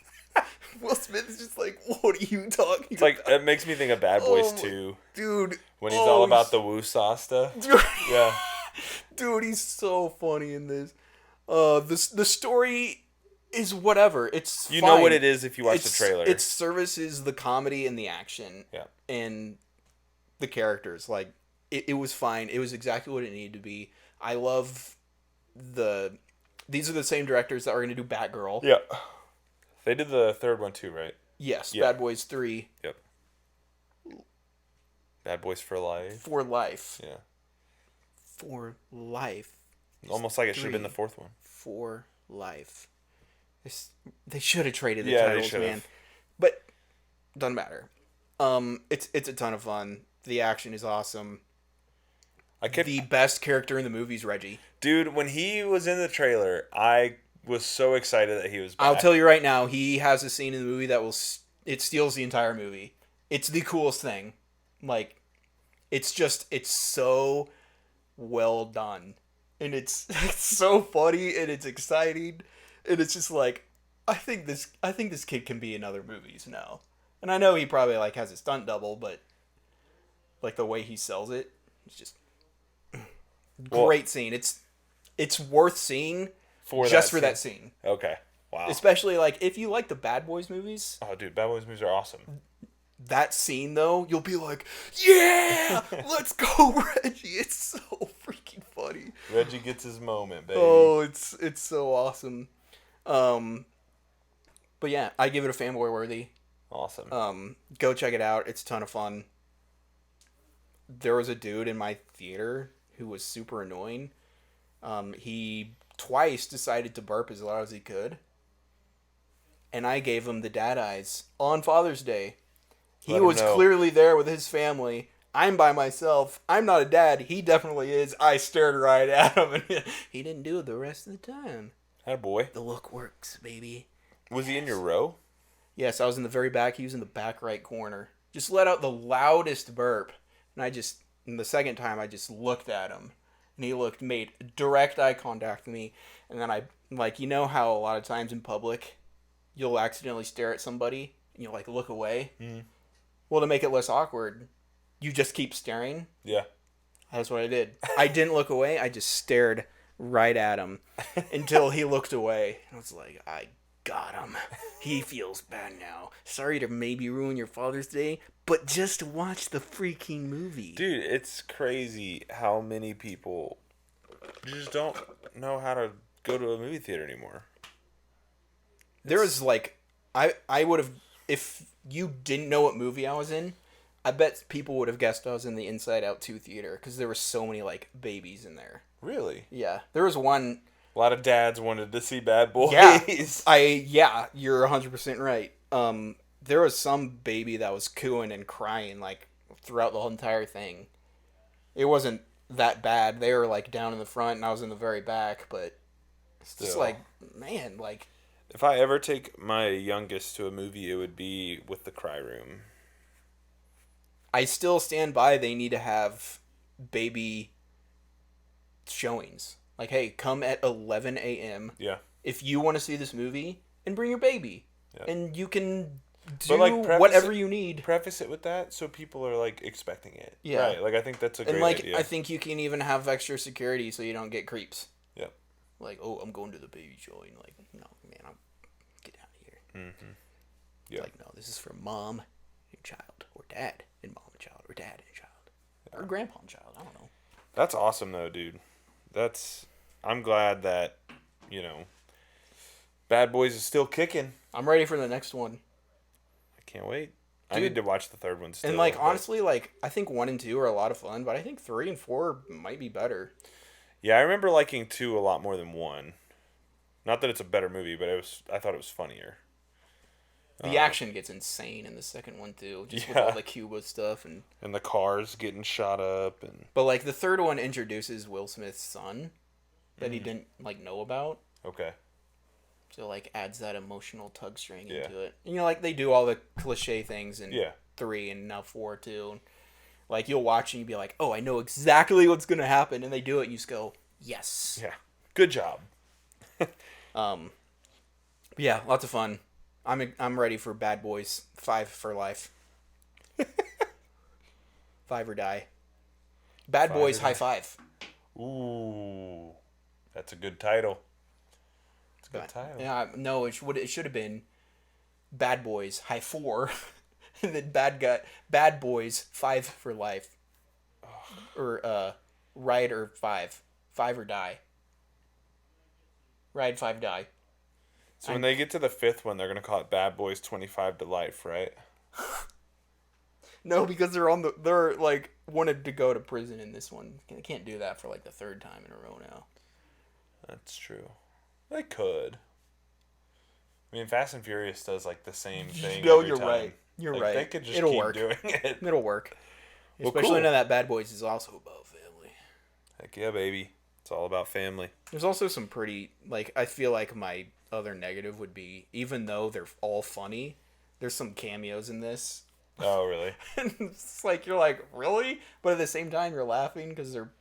Will Smith is just like, what are you talking It's about? like, it makes me think of Bad Boys 2. Dude. When he's all about the woo-saw stuff. Dude, Yeah. dude, he's so funny in this. The story is whatever. It's You fine. know what it is if you watch the trailer. It services the comedy and the action. Yeah. And the characters. Like, it was fine. It was exactly what it needed to be. I love these are the same directors that are going to do Batgirl. Yeah. They did the third one too, right? Yes, Yeah. Bad Boys 3. Yep. Bad Boys for Life. For life. Yeah. For life. Almost like it should have been the fourth one. For life. They should have traded the Yeah, they titles, should've. man. But doesn't matter. It's a ton of fun. The action is awesome. The best character in the movie is Reggie. Dude, when he was in the trailer, I was so excited that he was back. I'll tell you right now, he has a scene in the movie that it steals the entire movie. It's the coolest thing. Like, it's so well done. And it's so funny and it's exciting. And it's just like, I think this kid can be in other movies now. And I know he probably like has a stunt double, but like the way he sells it, it's just great scene. It's worth seeing for that scene. Okay. Wow. Especially like if you like the Bad Boys movies. Oh, dude, Bad Boys movies are awesome. That scene though, you'll be like, yeah, let's go, Reggie. It's so freaking funny. Reggie gets his moment, baby. Oh, it's so awesome. But yeah, I give it a fanboy worthy. Awesome. Go check it out. It's a ton of fun. There was a dude in my theater who was super annoying. He twice decided to burp as loud as he could. And I gave him the dad eyes on Father's Day. He was clearly there with his family. I'm by myself. I'm not a dad. He definitely is. I stared right at him, and he didn't do it the rest of the time. Attaboy. The look works, baby. Was he in your row? Yes, I was in the very back. He was in the back right corner. Just let out the loudest burp. And the second time I just looked at him, and he made direct eye contact with me, and then I, like, you know how a lot of times in public, you'll accidentally stare at somebody, and you'll, like, look away? Mm. Well, to make it less awkward, you just keep staring. Yeah. That's what I did. I didn't look away, I just stared right at him until he looked away. I was like, I got him. He feels bad now. Sorry to maybe ruin your Father's Day, but just watch the freaking movie. Dude, it's crazy how many people just don't know how to go to a movie theater anymore. There was like, I would have, if you didn't know what movie I was in, I bet people would have guessed I was in the Inside Out 2 theater because there were so many like babies in there. Really? Yeah, there was one. A lot of dads wanted to see Bad Boys. Yeah, you're 100% right. There was some baby that was cooing and crying like throughout the whole entire thing. It wasn't that bad. They were like down in the front and I was in the very back, but it's just like, man, like, if I ever take my youngest to a movie, it would be with the Cry Room. I still stand by they need to have baby showings. Like, hey, come at 11 a.m. Yeah. If you want to see this movie, and bring your baby. Yeah. And you can do like, whatever you need. Preface it with that so people are, like, expecting it. Yeah. Right. Like, I think that's a great idea. I think you can even have extra security so you don't get creeps. Yep. Like, oh, I'm going to the baby showing. Like, no, man, I'll get out of here. Mm-hmm. Yeah. Like, no, this is for mom and child. Or dad and mom and child. Or dad and child. Yeah. Or grandpa and child. I don't know. That's awesome, though, dude. I'm glad that, Bad Boys is still kicking. I'm ready for the next one. I can't wait. Dude, I need to watch the third one still. And, like, honestly, like, I think 1 and 2 are a lot of fun, but I think 3 and 4 might be better. Yeah, I remember liking 2 a lot more than 1. Not that it's a better movie, but I thought it was funnier. The action gets insane in the second one, too. Just with all the Cuba stuff. And the cars getting shot up. But, like, the third one introduces Will Smith's son that he didn't, like, know about. Okay. So, like, adds that emotional tug string into it. And, like, they do all the cliche things in 3 and now 4, too. Like, you'll watch and you'll be like, oh, I know exactly what's going to happen. And they do it and you just go, yes. Yeah. Good job. Yeah, lots of fun. I'm ready for Bad Boys 5 for life. 5 or die. Bad Boys High Five. Ooh. That's a good title. It's a good title. Yeah, no, it should have been Bad Boys High 4. And then Bad Boys 5 for life. Or Ride or 5. 5 or die. Ride 5 die. So when they get to the 5th one, they're going to call it Bad Boys 25 to Life, right? No, because they're like wanted to go to prison in this one. They can't do that for like the 3rd time in a row now. That's true. They could. I mean, Fast and Furious does like the same thing. No, every you're time. right. You're right. They could just It'll keep work. doing it. It'll work. Well, Especially cool. now that Bad Boys is also about family. Heck yeah, baby. It's all about family. There's also some pretty, like, I feel like my other negative would be, even though they're all funny, there's some cameos in this. Oh, really? And it's like, you're like, really? But at the same time, you're laughing because they're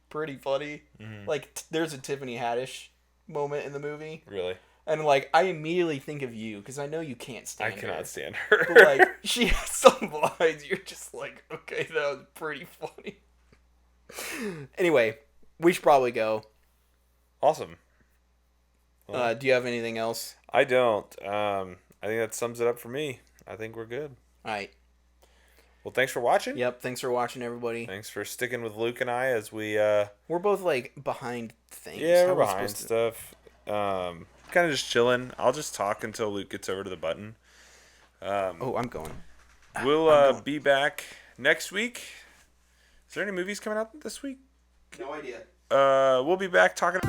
pretty funny. Mm-hmm. Like, there's a Tiffany Haddish moment in the movie. Really? And, like, I immediately think of you because I know you can't stand I her. cannot stand her. But, like, she has some lines. You're just like, okay, that was pretty funny. Anyway, we should probably go. Awesome. Well, Do you have anything else? I don't. I think that sums it up for me. I think we're good. All right. Well, thanks for watching. Yep. Thanks for watching, everybody. Thanks for sticking with Luke and I as we... We're both, like, behind things. Yeah, How we're are we behind supposed stuff. Kind of just chilling. I'll just talk until Luke gets over to the button. Oh, I'm going. We'll be back next week. Is there any movies coming out this week? No idea. We'll be back talking...